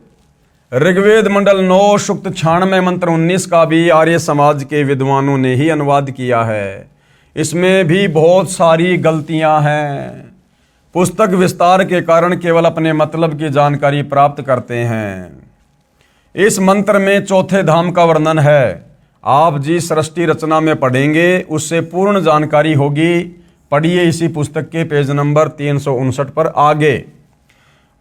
ऋग्वेद मंडल 9 सूक्त 96 मंत्र 19 का भी आर्य समाज के विद्वानों ने ही अनुवाद किया है। इसमें भी बहुत सारी गलतियां हैं। पुस्तक विस्तार के कारण केवल अपने मतलब की जानकारी प्राप्त करते हैं। इस मंत्र में चौथे धाम का वर्णन है। आप जी सृष्टि रचना में पढ़ेंगे, उससे पूर्ण जानकारी होगी। पढ़िए इसी पुस्तक के पेज नंबर 359 पर। आगे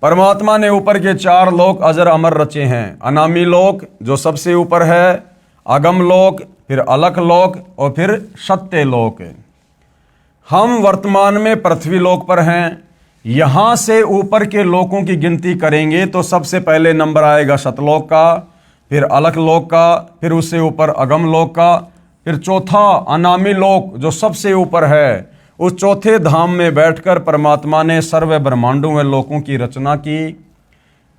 परमात्मा ने ऊपर के 4 लोक अजर अमर रचे हैं। अनामी लोक जो सबसे ऊपर है, अगम लोक, फिर अलख लोक और फिर सत्य लोक। हम वर्तमान में पृथ्वी लोक पर हैं। यहां से ऊपर के लोकों की गिनती करेंगे तो सबसे पहले नंबर आएगा सतलोक का, फिर अलख लोक का, फिर उससे ऊपर अगम लोक का, फिर चौथा अनामी लोक जो सबसे ऊपर है। उस चौथे धाम में बैठकर परमात्मा ने सर्व ब्रह्मांडों व लोकों की रचना की।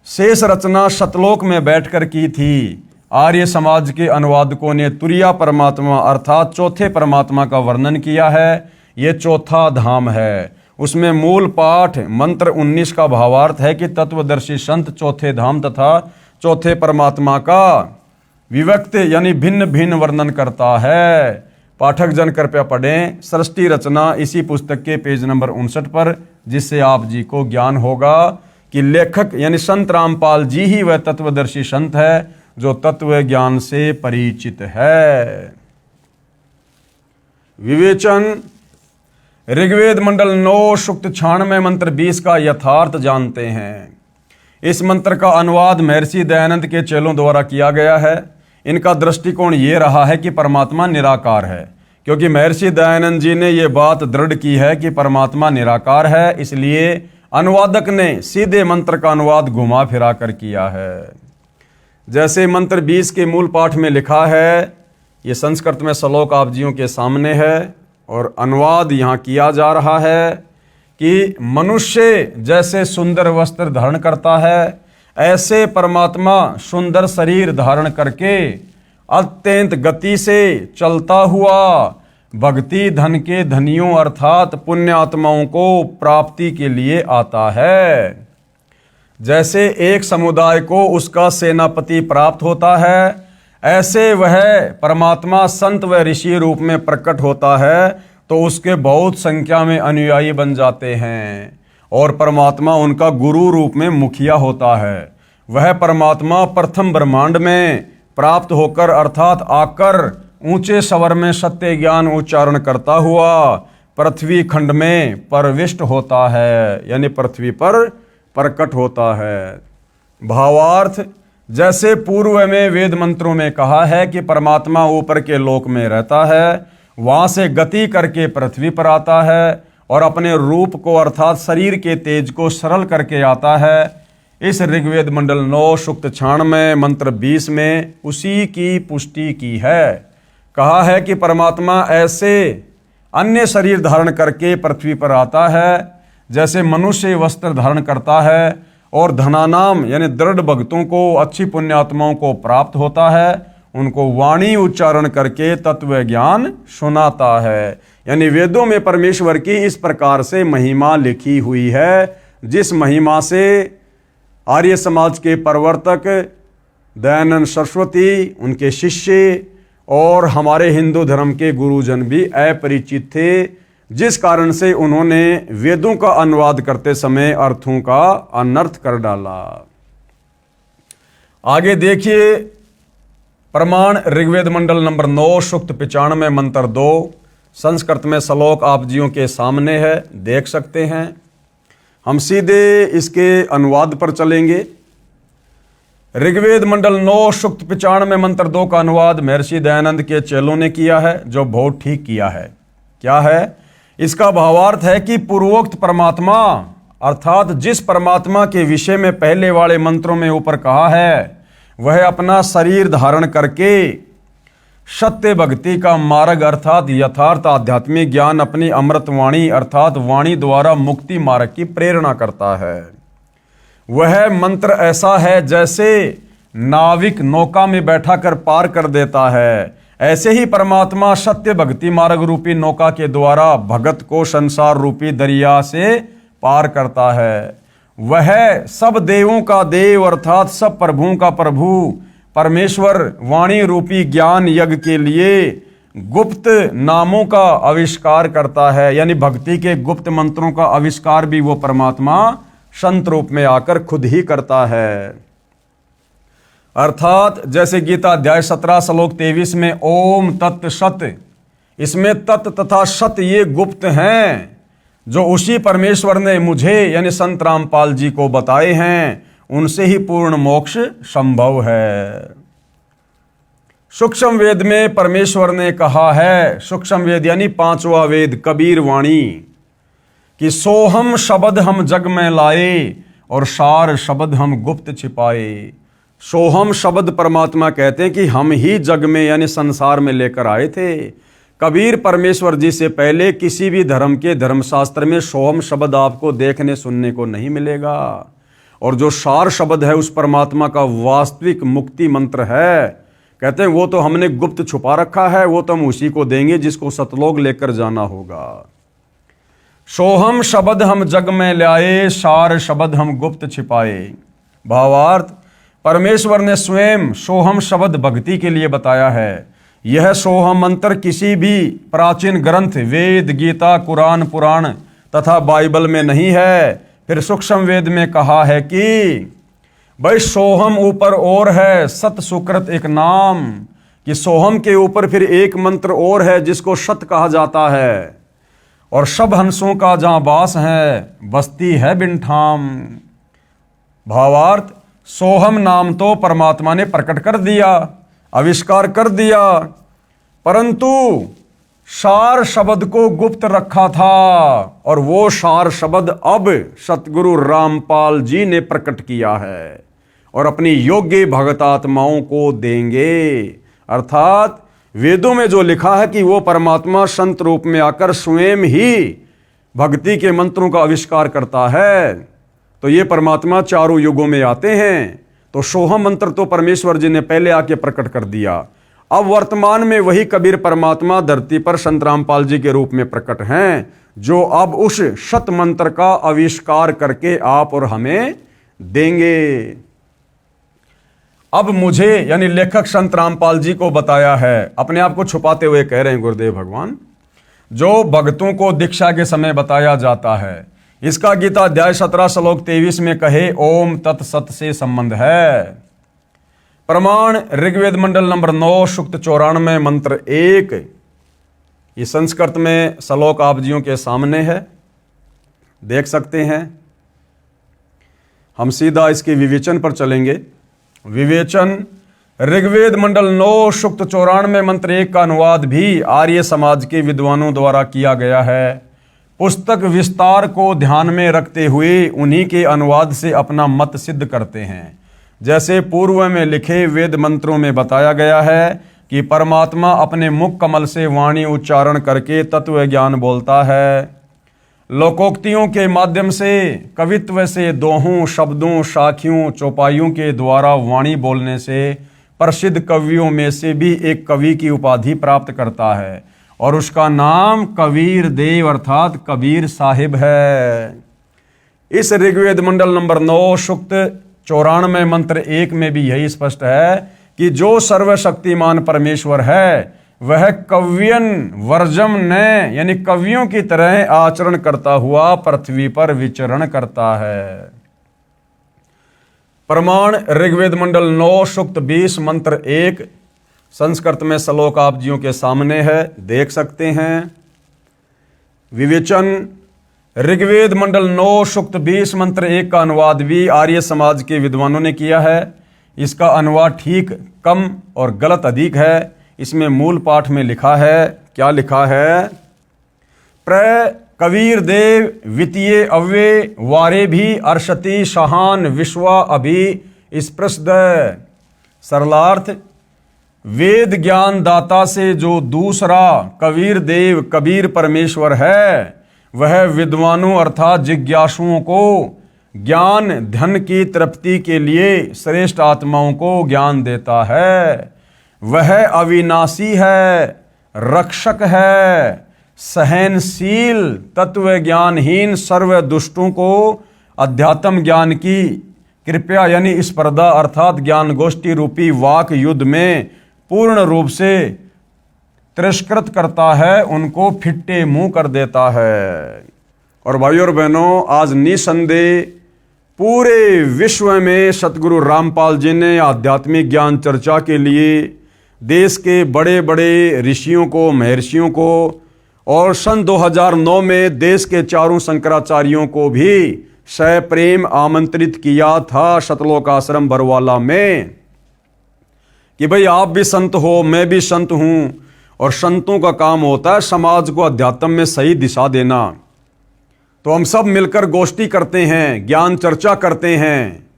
शेष रचना सतलोक में बैठकर की थी। आर्य समाज के अनुवादकों ने तुरिया परमात्मा अर्थात चौथे परमात्मा का वर्णन किया है। ये चौथा धाम है। उसमें मूल पाठ मंत्र 19 का भावार्थ है कि तत्वदर्शी संत चौथे धाम तथा चौथे परमात्मा का विभक्त यानी भिन्न भिन्न वर्णन करता है। पाठक जन कृपया पढ़ें सृष्टि रचना इसी पुस्तक के पेज नंबर 59 पर, जिससे आप जी को ज्ञान होगा कि लेखक यानी संत रामपाल जी ही वह तत्वदर्शी संत है जो तत्व ज्ञान से परिचित है। विवेचन। ऋग्वेद मंडल 9 सूक्त 96 मंत्र 20 का यथार्थ जानते हैं। इस मंत्र का अनुवाद महर्षि दयानंद के चेलों द्वारा किया गया है। इनका दृष्टिकोण ये रहा है कि परमात्मा निराकार है, क्योंकि महर्षि दयानंद जी ने ये बात दृढ़ की है कि परमात्मा निराकार है, इसलिए अनुवादक ने सीधे मंत्र का अनुवाद घुमा फिरा कर किया है। जैसे मंत्र 20 के मूल पाठ में लिखा है, ये संस्कृत में श्लोक आप जियों के सामने है और अनुवाद यहाँ किया जा रहा है कि मनुष्य जैसे सुंदर वस्त्र धारण करता है, ऐसे परमात्मा सुंदर शरीर धारण करके अत्यंत गति से चलता हुआ भक्ति धन के धनियों अर्थात पुण्यात्माओं को प्राप्ति के लिए आता है। जैसे एक समुदाय को उसका सेनापति प्राप्त होता है, ऐसे वह परमात्मा संत व ऋषि रूप में प्रकट होता है तो उसके बहुत संख्या में अनुयायी बन जाते हैं और परमात्मा उनका गुरु रूप में मुखिया होता है। वह परमात्मा प्रथम ब्रह्मांड में प्राप्त होकर अर्थात आकर ऊंचे स्वर में सत्य ज्ञान उच्चारण करता हुआ पृथ्वी खंड में प्रविष्ट होता है, यानी पृथ्वी पर प्रकट होता है। भावार्थ। जैसे पूर्व में वेद मंत्रों में कहा है कि परमात्मा ऊपर के लोक में रहता है, वहां से गति करके पृथ्वी पर आता है और अपने रूप को अर्थात शरीर के तेज को सरल करके आता है। इस ऋग्वेद मंडल 9 सूक्त 96 मंत्र 20 में उसी की पुष्टि की है। कहा है कि परमात्मा ऐसे अन्य शरीर धारण करके पृथ्वी पर आता है जैसे मनुष्य वस्त्र धारण करता है और धनानाम यानी दृढ़ भक्तों को, अच्छी पुण्यात्माओं को प्राप्त होता है, उनको वाणी उच्चारण करके तत्व ज्ञान सुनाता है। यानी वेदों में परमेश्वर की इस प्रकार से महिमा लिखी हुई है, जिस महिमा से आर्य समाज के प्रवर्तक दयानंद सरस्वती, उनके शिष्य और हमारे हिंदू धर्म के गुरुजन भी अपरिचित थे, जिस कारण से उन्होंने वेदों का अनुवाद करते समय अर्थों का अनर्थ कर डाला। आगे देखिए प्रमाण। ऋग्वेद मंडल नंबर 9 सूक्त 95 मंत्र 2 संस्कृत में श्लोक आप जियों के सामने है, देख सकते हैं। हम सीधे इसके अनुवाद पर चलेंगे। ऋग्वेद मंडल 9 सूक्त 95 मंत्र 2 का अनुवाद महर्षि दयानंद के चेलों ने किया है, जो बहुत ठीक किया है। क्या है इसका भावार्थ? है कि पूर्वोक्त परमात्मा अर्थात जिस परमात्मा के विषय में पहले वाले मंत्रों में ऊपर कहा है, वह अपना शरीर धारण करके सत्य भक्ति का मार्ग अर्थात यथार्थ आध्यात्मिक ज्ञान अपनी अमृत वाणी अर्थात वाणी द्वारा मुक्ति मार्ग की प्रेरणा करता है। वह मंत्र ऐसा है जैसे नाविक नौका में बैठा कर पार कर देता है, ऐसे ही परमात्मा सत्य भक्ति मार्ग रूपी नौका के द्वारा भगत को संसार रूपी दरिया से पार करता है। वह सब देवों का देव अर्थात सब प्रभुओं का प्रभु परमेश्वर वाणी रूपी ज्ञान यज्ञ के लिए गुप्त नामों का आविष्कार करता है, यानी भक्ति के गुप्त मंत्रों का आविष्कार भी वो परमात्मा संत रूप में आकर खुद ही करता है। अर्थात जैसे गीता अध्याय 17 श्लोक 23 में ओम तत् सत, इसमें तत् तथा सत ये गुप्त हैं जो उसी परमेश्वर ने मुझे यानी संत रामपाल जी को बताए हैं, उनसे ही पूर्ण मोक्ष संभव है। सूक्ष्म वेद में परमेश्वर ने कहा है, सूक्ष्म वेद यानी 5वां वेद कबीर वाणी, कि सोहम शब्द हम जग में लाए और सार शब्द हम गुप्त छिपाए। सोहम शब्द परमात्मा कहते हैं कि हम ही जग में यानी संसार में लेकर आए थे। कबीर परमेश्वर जी से पहले किसी भी धर्म के धर्मशास्त्र में सोहम शब्द आपको देखने सुनने को नहीं मिलेगा, और जो सार शब्द है उस परमात्मा का वास्तविक मुक्ति मंत्र है, कहते हैं वो तो हमने गुप्त छुपा रखा है, वो तो हम उसी को देंगे जिसको सतलोक लेकर जाना होगा। सोहम शब्द हम जग में लाए, सार शब्द हम गुप्त छिपाए। भावार्थ, परमेश्वर ने स्वयं सोहम शब्द भक्ति के लिए बताया है। यह सोहम मंत्र किसी भी प्राचीन ग्रंथ वेद, गीता, कुरान, पुराण तथा बाइबल में नहीं है। फिर सूक्ष्म वेद में कहा है कि भाई सोहम ऊपर और है सत सुकृत एक नाम, कि सोहम के ऊपर फिर एक मंत्र और है जिसको सत कहा जाता है। और सब हंसों का जहां बास है बस्ती है बिन ठाम। भावार्थ, सोहम नाम तो परमात्मा ने प्रकट कर दिया, आविष्कार कर दिया, परंतु सार शब्द को गुप्त रखा था, और वो सार शब्द अब सतगुरु रामपाल जी ने प्रकट किया है और अपनी योग्य भगतात्माओं को देंगे। अर्थात वेदों में जो लिखा है कि वो परमात्मा संत रूप में आकर स्वयं ही भक्ति के मंत्रों का आविष्कार करता है, तो ये परमात्मा चारों युगों में आते हैं। तो सोहम मंत्र तो परमेश्वर जी ने पहले आके प्रकट कर दिया। अब वर्तमान में वही कबीर परमात्मा धरती पर संत रामपाल जी के रूप में प्रकट हैं, जो अब उस शत मंत्र का आविष्कार करके आप और हमें देंगे। अब मुझे यानी लेखक संत रामपाल जी को बताया है, अपने आप को छुपाते हुए कह रहे हैं गुरुदेव भगवान, जो भक्तों को दीक्षा के समय बताया जाता है, इसका गीता अध्याय 17 श्लोक 23 में कहे ओम तत्सत से संबंध है। प्रमाण ऋग्वेद मंडल नंबर 9 सूक्त 94 मंत्र 1। ये संस्कृत में श्लोक आप जियों के सामने है, देख सकते हैं। हम सीधा इसके विवेचन पर चलेंगे। विवेचन ऋग्वेद मंडल 9 सूक्त 94 मंत्र 1 का अनुवाद भी आर्य समाज के विद्वानों द्वारा किया गया है। पुस्तक विस्तार को ध्यान में रखते हुए उन्हीं के अनुवाद से अपना मत सिद्ध करते हैं। जैसे पूर्व में लिखे वेद मंत्रों में बताया गया है कि परमात्मा अपने मुख कमल से वाणी उच्चारण करके तत्व ज्ञान बोलता है। लोकोक्तियों के माध्यम से, कवित्व से, दोहों, शब्दों, साखियों, चौपाइयों के द्वारा वाणी बोलने से प्रसिद्ध कवियों में से भी एक कवि की उपाधि प्राप्त करता है, और उसका नाम कबीर देव अर्थात कबीर साहिब है। इस ऋग्वेद मंडल नंबर 9 सूक्त 94 मंत्र 1 में भी यही स्पष्ट है कि जो सर्वशक्तिमान परमेश्वर है वह कव्यन वर्जम ने यानी कवियों की तरह आचरण करता हुआ पृथ्वी पर विचरण करता है। प्रमाण ऋग्वेद मंडल 9 सूक्त 20 मंत्र 1। संस्कृत में श्लोक आप जियों के सामने है, देख सकते हैं। विवेचन ऋग्वेद मंडल 9 सूक्त 20 मंत्र 1 का अनुवाद भी आर्य समाज के विद्वानों ने किया है। इसका अनुवाद ठीक कम और गलत अधिक है। इसमें मूल पाठ में लिखा है, क्या लिखा है? प्र कबीर देव वित्तीय अव्य वारे भी अर्षति सहान विश्वा अभि स्पृशद। सरलार्थ, वेद ज्ञान दाता से जो दूसरा कबीर देव कबीर परमेश्वर है, वह विद्वानों अर्थात जिज्ञासुओं को ज्ञान धन की तृप्ति के लिए श्रेष्ठ आत्माओं को ज्ञान देता है। वह अविनाशी है, रक्षक है, सहनशील, तत्व ज्ञानहीन सर्व दुष्टों को अध्यात्म ज्ञान की कृपया यानी स्पर्धा अर्थात ज्ञान गोष्ठी रूपी वाक युद्ध में पूर्ण रूप से तिरस्कृत करता है, उनको फिट्टे मुंह कर देता है। और भाइयों और बहनों, आज निसंदेह पूरे विश्व में सतगुरु रामपाल जी ने आध्यात्मिक ज्ञान चर्चा के लिए देश के बड़े बड़े ऋषियों को, महर्षियों को, और सन 2009 में देश के चारों शंकराचार्यों को भी सप्रेम आमंत्रित किया था सतलोक आश्रम बरवाला में कि भाई आप भी संत हो, मैं भी संत हूं, और संतों का काम होता है समाज को अध्यात्म में सही दिशा देना। तो हम सब मिलकर गोष्ठी करते हैं, ज्ञान चर्चा करते हैं,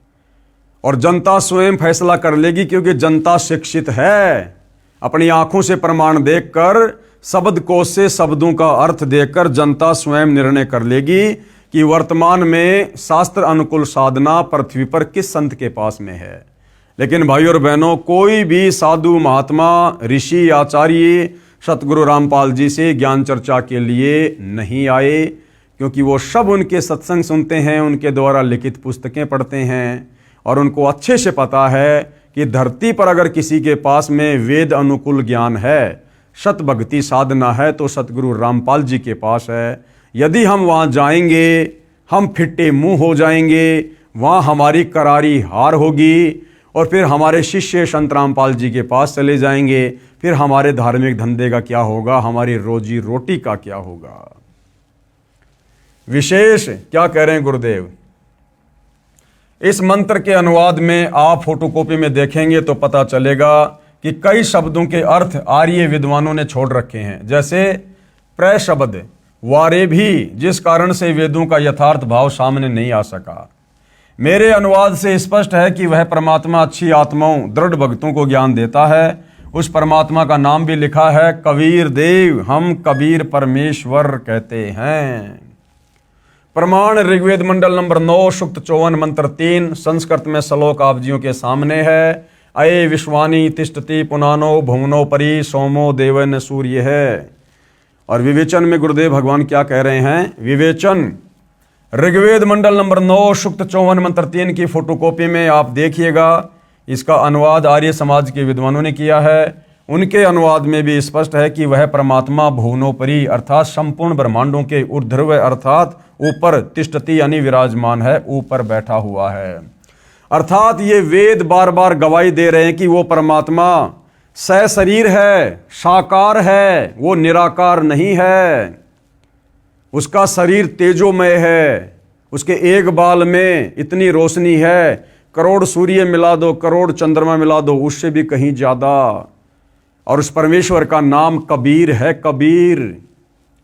और जनता स्वयं फैसला कर लेगी, क्योंकि जनता शिक्षित है। अपनी आंखों से प्रमाण देखकर, शब्द कोश से शब्दों का अर्थ देखकर जनता स्वयं निर्णय कर लेगी कि वर्तमान में शास्त्र अनुकूल साधना पृथ्वी पर किस संत के पास में है। लेकिन भाइयों और बहनों, कोई भी साधु महात्मा ऋषि आचार्य सतगुरु रामपाल जी से ज्ञान चर्चा के लिए नहीं आए, क्योंकि वो सब उनके सत्संग सुनते हैं, उनके द्वारा लिखित पुस्तकें पढ़ते हैं, और उनको अच्छे से पता है कि धरती पर अगर किसी के पास में वेद अनुकूल ज्ञान है, सत भक्ति साधना है, तो सतगुरु रामपाल जी के पास है। यदि हम वहाँ जाएंगे, हम फिट्टे मुंह हो जाएंगे, वहाँ हमारी करारी हार होगी और फिर हमारे शिष्य संत रामपाल जी के पास चले जाएंगे। फिर हमारे धार्मिक धंधे का क्या होगा, हमारी रोजी रोटी का क्या होगा। विशेष क्या कह रहे हैं गुरुदेव, इस मंत्र के अनुवाद में आप फोटोकॉपी में देखेंगे तो पता चलेगा कि कई शब्दों के अर्थ आर्य विद्वानों ने छोड़ रखे हैं। जैसे प्र शब्द वारे भी, जिस कारण से वेदों का यथार्थ भाव सामने नहीं आ सका। मेरे अनुवाद से स्पष्ट है कि वह परमात्मा अच्छी आत्माओं, दृढ़ भक्तों को ज्ञान देता है। उस परमात्मा का नाम भी लिखा है कबीर देव, हम कबीर परमेश्वर कहते हैं। प्रमाण ऋग्वेद मंडल नंबर 9 सूक्त 54 मंत्र 3 संस्कृत में श्लोक आप जियों के सामने है। अये विश्वानी तिष्ठति पुनानो भुवनो परि सोमो देवन सूर्य है। और विवेचन में गुरुदेव भगवान क्या कह रहे हैं, विवेचन ऋग्वेद मंडल नंबर 9 सूक्त 54 मंत्र 3 की फोटोकॉपी में आप देखिएगा। इसका अनुवाद आर्य समाज के विद्वानों ने किया है। उनके अनुवाद में भी स्पष्ट है कि वह परमात्मा भुवनोपरि अर्थात संपूर्ण ब्रह्मांडों के ऊर्ध्व अर्थात ऊपर तिष्ठति यानी विराजमान है, ऊपर बैठा हुआ है। अर्थात ये वेद बार बार गवाही दे रहे हैं कि वो परमात्मा सशरीर है, साकार है, वो निराकार नहीं है। उसका शरीर तेजोमय है, उसके एक बाल में इतनी रोशनी है, करोड़ सूर्य मिला दो, करोड़ चंद्रमा मिला दो, उससे भी कहीं ज्यादा। और उस परमेश्वर का नाम कबीर है, कबीर,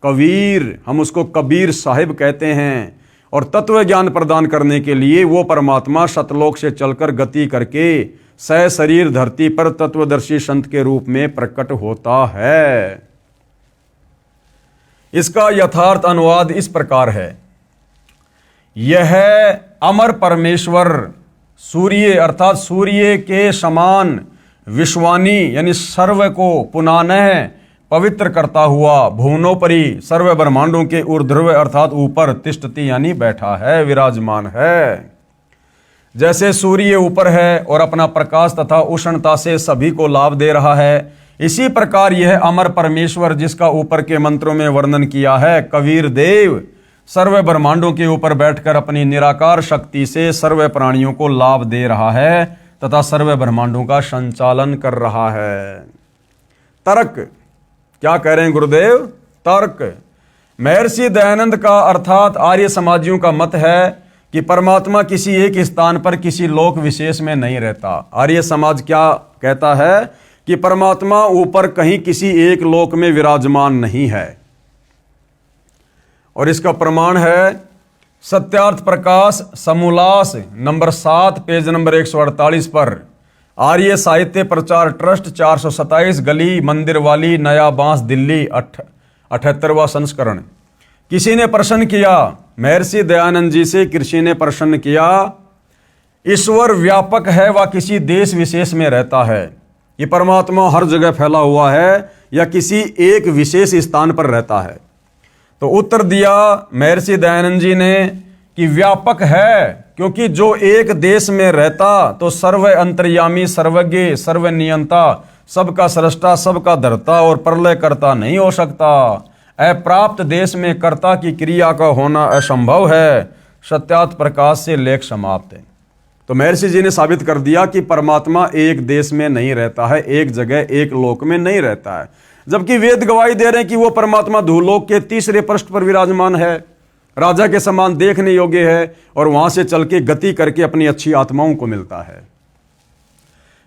कबीर, हम उसको कबीर साहिब कहते हैं। और तत्व ज्ञान प्रदान करने के लिए वो परमात्मा सतलोक से चलकर गति करके सशरीर धरती पर तत्वदर्शी संत के रूप में प्रकट होता है। इसका यथार्थ अनुवाद इस प्रकार है, यह अमर परमेश्वर सूर्य अर्थात सूर्य के समान विश्वानी यानी सर्व को पुनानः पवित्र करता हुआ भुवनोपरि सर्व ब्रह्मांडों के ऊर्ध्व अर्थात ऊपर तिष्ठति यानी बैठा है, विराजमान है। जैसे सूर्य ऊपर है और अपना प्रकाश तथा उष्णता से सभी को लाभ दे रहा है, इसी प्रकार यह अमर परमेश्वर जिसका ऊपर के मंत्रों में वर्णन किया है कबीर देव सर्व ब्रह्मांडों के ऊपर बैठकर अपनी निराकार शक्ति से सर्व प्राणियों को लाभ दे रहा है तथा सर्व ब्रह्मांडों का संचालन कर रहा है। तर्क क्या कह रहे हैं गुरुदेव, तर्क महर्षि दयानंद का अर्थात आर्य समाजियों का मत है कि परमात्मा किसी एक स्थान पर किसी लोक विशेष में नहीं रहता। आर्य समाज क्या कहता है कि परमात्मा ऊपर कहीं किसी एक लोक में विराजमान नहीं है। और इसका प्रमाण है Satyarth Prakash समूलास number 7 page number 148 पर आर्य साहित्य प्रचार ट्रस्ट 427 गली मंदिर वाली नया बांस दिल्ली 78वां संस्करण। किसी ने प्रश्न किया महर्षि दयानंद जी से, किसी ने प्रश्न किया ईश्वर व्यापक है व किसी देश विशेष में रहता है, ये परमात्मा हर जगह फैला हुआ है या किसी एक विशेष स्थान पर रहता है? तो उत्तर दिया महर्षि दयानंद जी ने कि व्यापक है, क्योंकि जो एक देश में रहता तो सर्व अंतर्यामी सर्वज्ञ सर्वनियंता सबका सृष्टा सबका धर्ता और प्रलय करता नहीं हो सकता। अप्राप्त देश में कर्ता की क्रिया का होना असंभव है। सत्यार्थ प्रकाश से लेख समाप्त है। तो महर्षि जी ने साबित कर दिया कि परमात्मा एक देश में नहीं रहता है, एक जगह एक लोक में नहीं रहता है, जबकि वेद गवाही दे रहे हैं कि वो परमात्मा धूलोक के तीसरे पृष्ठ पर विराजमान है, राजा के समान देखने योग्य है और वहां से चल के गति करके अपनी अच्छी आत्माओं को मिलता है।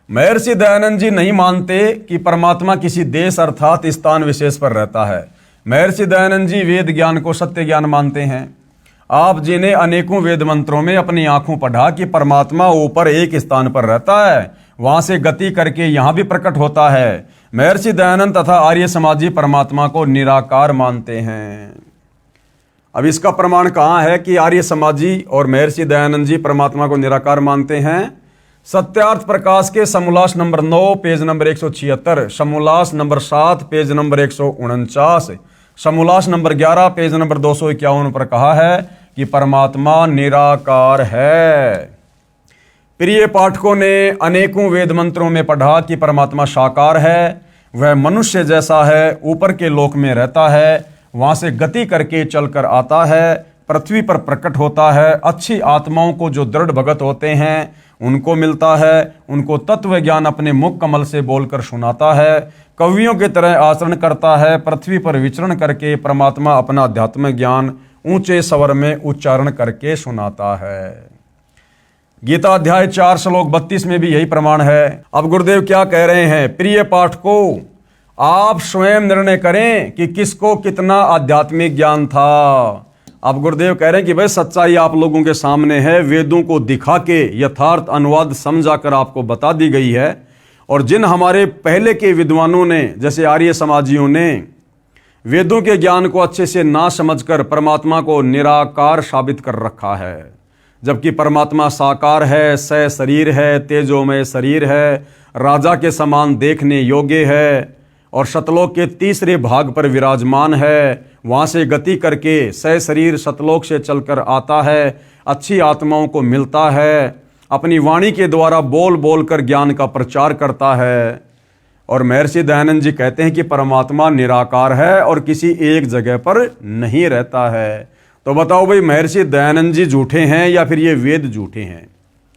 महर्षि दयानंद जी नहीं मानते कि परमात्मा किसी देश अर्थात स्थान विशेष पर रहता है। महर्षि दयानंद जी वेद ज्ञान को सत्य ज्ञान मानते हैं। आप जी ने अनेकों वेद मंत्रों में अपनी आंखों पढ़ा कि परमात्मा ऊपर एक स्थान पर रहता है, वहां से गति करके यहां भी प्रकट होता है। महर्षि दयानंद तथा आर्य समाजी परमात्मा को निराकार मानते हैं। अब इसका प्रमाण कहाँ है कि आर्य समाजी और महर्षि दयानंद जी परमात्मा को निराकार मानते हैं? सत्यार्थ प्रकाश के समोल्लास नंबर 9 पेज नंबर 176, समोल्लास नंबर 7 पेज नंबर 149, समोल्लास नंबर 11 पेज नंबर 251 पर कहा है कि परमात्मा निराकार है। प्रिय पाठकों ने अनेकों वेद मंत्रों में पढ़ा कि परमात्मा साकार है, वह मनुष्य जैसा है, ऊपर के लोक में रहता है, वहां से गति करके चलकर आता है, पृथ्वी पर प्रकट होता है। अच्छी आत्माओं को जो दृढ़ भगत होते हैं उनको मिलता है। उनको तत्व ज्ञान अपने मुख कमल से बोलकर सुनाता है। कवियों की तरह आचरण करता है। पृथ्वी पर विचरण करके परमात्मा अपना अध्यात्म ज्ञान ऊंचे स्वर में उच्चारण करके सुनाता है। गीता अध्याय 4 श्लोक 32 में भी यही प्रमाण है। अब गुरुदेव क्या कह रहे हैं, प्रिय पाठकों, आप स्वयं निर्णय करें कि किसको कितना आध्यात्मिक ज्ञान था। अब गुरुदेव कह रहे हैं कि भाई सच्चाई आप लोगों के सामने है, वेदों को दिखा के यथार्थ अनुवाद समझाकर आपको बता दी गई है। और जिन हमारे पहले के विद्वानों ने, जैसे आर्य समाजियों ने वेदों के ज्ञान को अच्छे से ना समझकर परमात्मा को निराकार साबित कर रखा है, जबकि परमात्मा साकार है, सशरीर है, तेजोमय शरीर है, राजा के समान देखने योग्य है और सतलोक के तीसरे भाग पर विराजमान है। वहाँ से गति करके सशरीर सतलोक से चलकर आता है, अच्छी आत्माओं को मिलता है, अपनी वाणी के द्वारा बोल बोल कर ज्ञान का प्रचार करता है। और महर्षि दयानंद जी कहते हैं कि परमात्मा निराकार है और किसी एक जगह पर नहीं रहता है। तो बताओ भाई, महर्षि दयानंद जी झूठे हैं या फिर ये वेद झूठे हैं?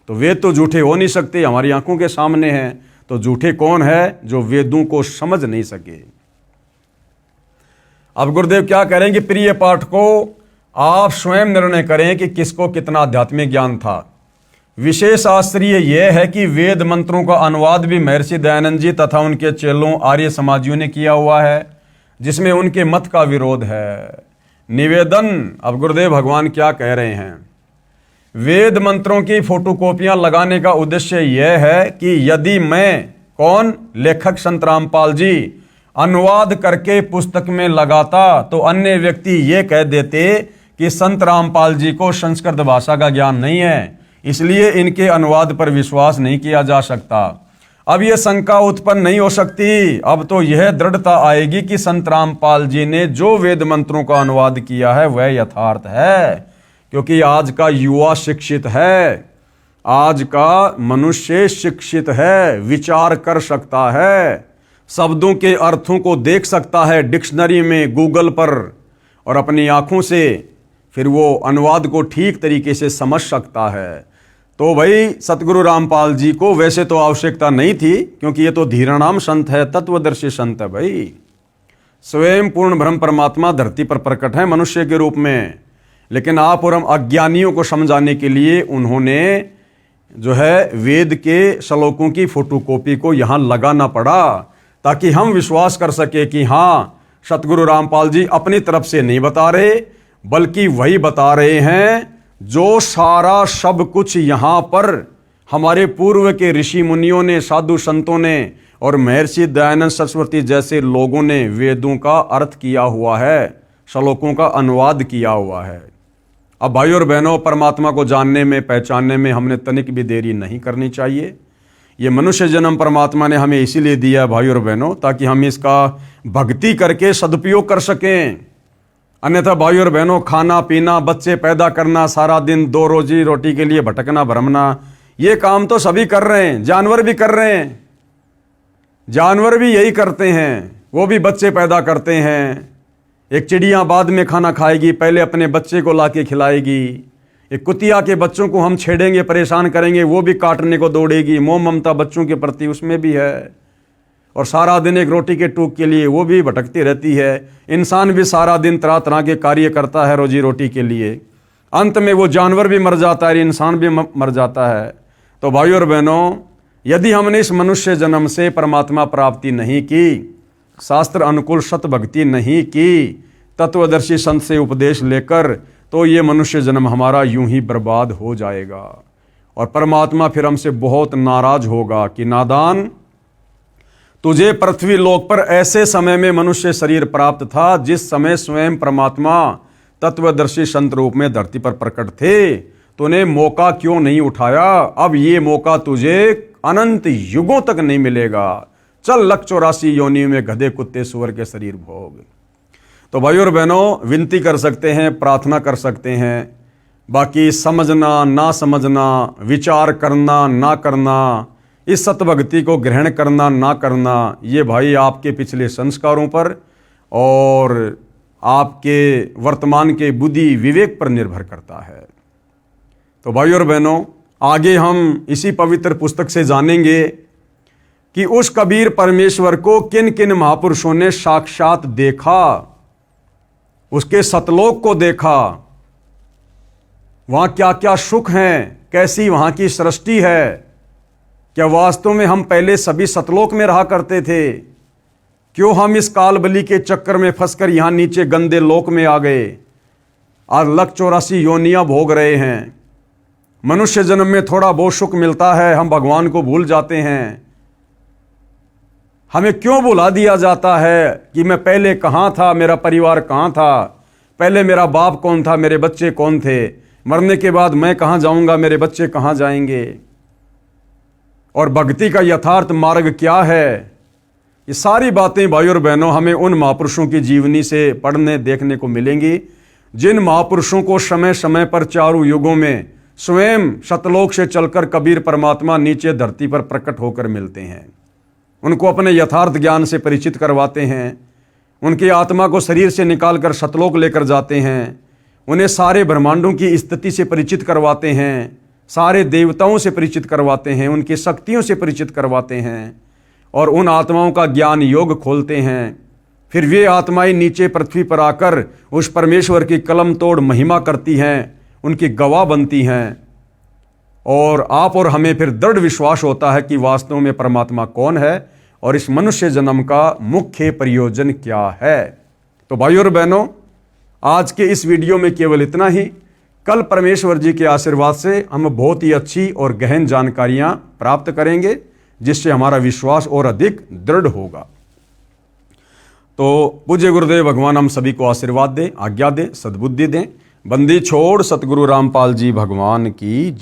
तो वेद तो झूठे हो नहीं सकते, हमारी आंखों के सामने हैं। तो झूठे कौन है? जो वेदों को समझ नहीं सके। अब गुरुदेव क्या कह रहे हैं कि प्रिय पाठकों, आप स्वयं निर्णय करें कि किसको कितना आध्यात्मिक ज्ञान था। विशेष आश्चर्य यह है कि वेद मंत्रों का अनुवाद भी महर्षि दयानंद जी तथा उनके चेलों आर्य समाजियों ने किया हुआ है, जिसमें उनके मत का विरोध है। निवेदन, अब गुरुदेव भगवान क्या कह रहे हैं, वेद मंत्रों की फोटोकॉपियां लगाने का उद्देश्य यह है कि यदि मैं, कौन, लेखक संत रामपाल जी, अनुवाद करके पुस्तक में लगाता तो अन्य व्यक्ति ये कह देते कि संत रामपाल जी को संस्कृत भाषा का ज्ञान नहीं है, इसलिए इनके अनुवाद पर विश्वास नहीं किया जा सकता। अब यह शंका उत्पन्न नहीं हो सकती। अब तो यह दृढ़ता आएगी कि संत रामपाल जी ने जो वेद मंत्रों का अनुवाद किया है वह यथार्थ है, क्योंकि आज का युवा शिक्षित है, आज का मनुष्य शिक्षित है, विचार कर सकता है, शब्दों के अर्थों को देख सकता है डिक्शनरी में, गूगल पर, और अपनी आंखों से फिर वो अनुवाद को ठीक तरीके से समझ सकता है। तो भाई सतगुरु रामपाल जी को वैसे तो आवश्यकता नहीं थी, क्योंकि ये तो धीराणाम संत है, तत्वदर्शी संत है। भाई स्वयं पूर्ण ब्रह्म परमात्मा धरती पर प्रकट है मनुष्य के रूप में, लेकिन आप और हम अज्ञानियों को समझाने के लिए उन्होंने जो है वेद के श्लोकों की फोटोकॉपी को यहाँ लगाना पड़ा, ताकि हम विश्वास कर सके कि हाँ, सतगुरु रामपाल जी अपनी तरफ से नहीं बता रहे, बल्कि वही बता रहे हैं जो सारा सब कुछ यहाँ पर हमारे पूर्व के ऋषि मुनियों ने, साधु संतों ने और महर्षि दयानंद सरस्वती जैसे लोगों ने वेदों का अर्थ किया हुआ है, श्लोकों का अनुवाद किया हुआ है। अब भाई और बहनों, परमात्मा को जानने में, पहचानने में हमने तनिक भी देरी नहीं करनी चाहिए। ये मनुष्य जन्म परमात्मा ने हमें इसीलिए दिया है भाई और बहनों, ताकि हम इसका भक्ति करके सदुपयोग कर सकें। अन्यथा भाई और बहनों, खाना पीना, बच्चे पैदा करना, सारा दिन दो रोजी रोटी के लिए भटकना भरमना, ये काम तो सभी कर रहे हैं, जानवर भी कर रहे हैं। जानवर भी यही करते हैं, वो भी बच्चे पैदा करते हैं। एक चिड़िया बाद में खाना खाएगी, पहले अपने बच्चे को लाके खिलाएगी। एक कुतिया के बच्चों को हम छेड़ेंगे, परेशान करेंगे, वो भी काटने को दौड़ेगी। मोह ममता बच्चों के प्रति उसमें भी है, और सारा दिन एक रोटी के टूक के लिए वो भी भटकती रहती है। इंसान भी सारा दिन तरह तरह के कार्य करता है रोजी रोटी के लिए, अंत में वो जानवर भी मर जाता है, इंसान भी मर जाता है। तो भाई और बहनों, यदि हमने इस मनुष्य जन्म से परमात्मा प्राप्ति नहीं की, शास्त्र अनुकूल सत भक्ति नहीं की, तत्वदर्शी संत से उपदेश लेकर, तो ये मनुष्य जन्म हमारा यूं ही बर्बाद हो जाएगा। और परमात्मा फिर हमसे बहुत नाराज होगा कि नादान, तुझे पृथ्वी लोक पर ऐसे समय में मनुष्य शरीर प्राप्त था जिस समय स्वयं परमात्मा तत्वदर्शी संत रूप में धरती पर प्रकट थे, तूने मौका क्यों नहीं उठाया? अब ये मौका तुझे अनंत युगों तक नहीं मिलेगा। चल लख 84 योनियों में गधे कुत्ते सुअर के शरीर भोग। तो भाई और बहनों, विनती कर सकते हैं, प्रार्थना कर सकते हैं, बाकी समझना ना समझना, विचार करना ना करना, इस सतभक्ति को ग्रहण करना ना करना, ये भाई आपके पिछले संस्कारों पर और आपके वर्तमान के बुद्धि विवेक पर निर्भर करता है। तो भाइयों और बहनों, आगे हम इसी पवित्र पुस्तक से जानेंगे कि उस कबीर परमेश्वर को किन किन महापुरुषों ने साक्षात देखा, उसके सतलोक को देखा, वहां क्या क्या सुख हैं, कैसी वहां की सृष्टि है। क्या वास्तव में हम पहले सभी सतलोक में रहा करते थे? क्यों हम इस कालबली के चक्कर में फंसकर यहां नीचे गंदे लोक में आ गए? आज 184 योनियां भोग रहे हैं। मनुष्य जन्म में थोड़ा बहुत सुख मिलता है, हम भगवान को भूल जाते हैं। हमें क्यों भुला दिया जाता है कि मैं पहले कहां था, मेरा परिवार कहां था, पहले मेरा बाप कौन था, मेरे बच्चे कौन थे, मरने के बाद मैं कहां जाऊंगा, मेरे बच्चे कहां जाएंगे, और भक्ति का यथार्थ मार्ग क्या है। ये सारी बातें भाइयों और बहनों हमें उन महापुरुषों की जीवनी से पढ़ने देखने को मिलेंगी, जिन महापुरुषों को समय समय पर चारों युगों में स्वयं सतलोक से चलकर कबीर परमात्मा नीचे धरती पर प्रकट होकर मिलते हैं। उनको अपने यथार्थ ज्ञान से परिचित करवाते हैं, उनकी आत्मा को शरीर से निकालकर सतलोक लेकर जाते हैं, उन्हें सारे ब्रह्मांडों की स्थिति से परिचित करवाते हैं, सारे देवताओं से परिचित करवाते हैं, उनकी शक्तियों से परिचित करवाते हैं, और उन आत्माओं का ज्ञान योग खोलते हैं। फिर वे आत्माएं नीचे पृथ्वी पर आकर उस परमेश्वर की कलम तोड़ महिमा करती हैं, उनकी गवाह बनती हैं, और आप और हमें फिर दृढ़ विश्वास होता है कि वास्तव में परमात्मा कौन है और इस मनुष्य जन्म का मुख्य प्रयोजन क्या है। तो भाइयों और बहनों, आज के इस वीडियो में केवल इतना ही। कल परमेश्वर जी के आशीर्वाद से हम बहुत ही अच्छी और गहन जानकारियां प्राप्त करेंगे, जिससे हमारा विश्वास और अधिक दृढ़ होगा। तो पूज्य गुरुदेव भगवान हम सभी को आशीर्वाद दें, आज्ञा दें, सद्बुद्धि दें। बंदी छोड़ सतगुरु रामपाल जी भगवान की जय।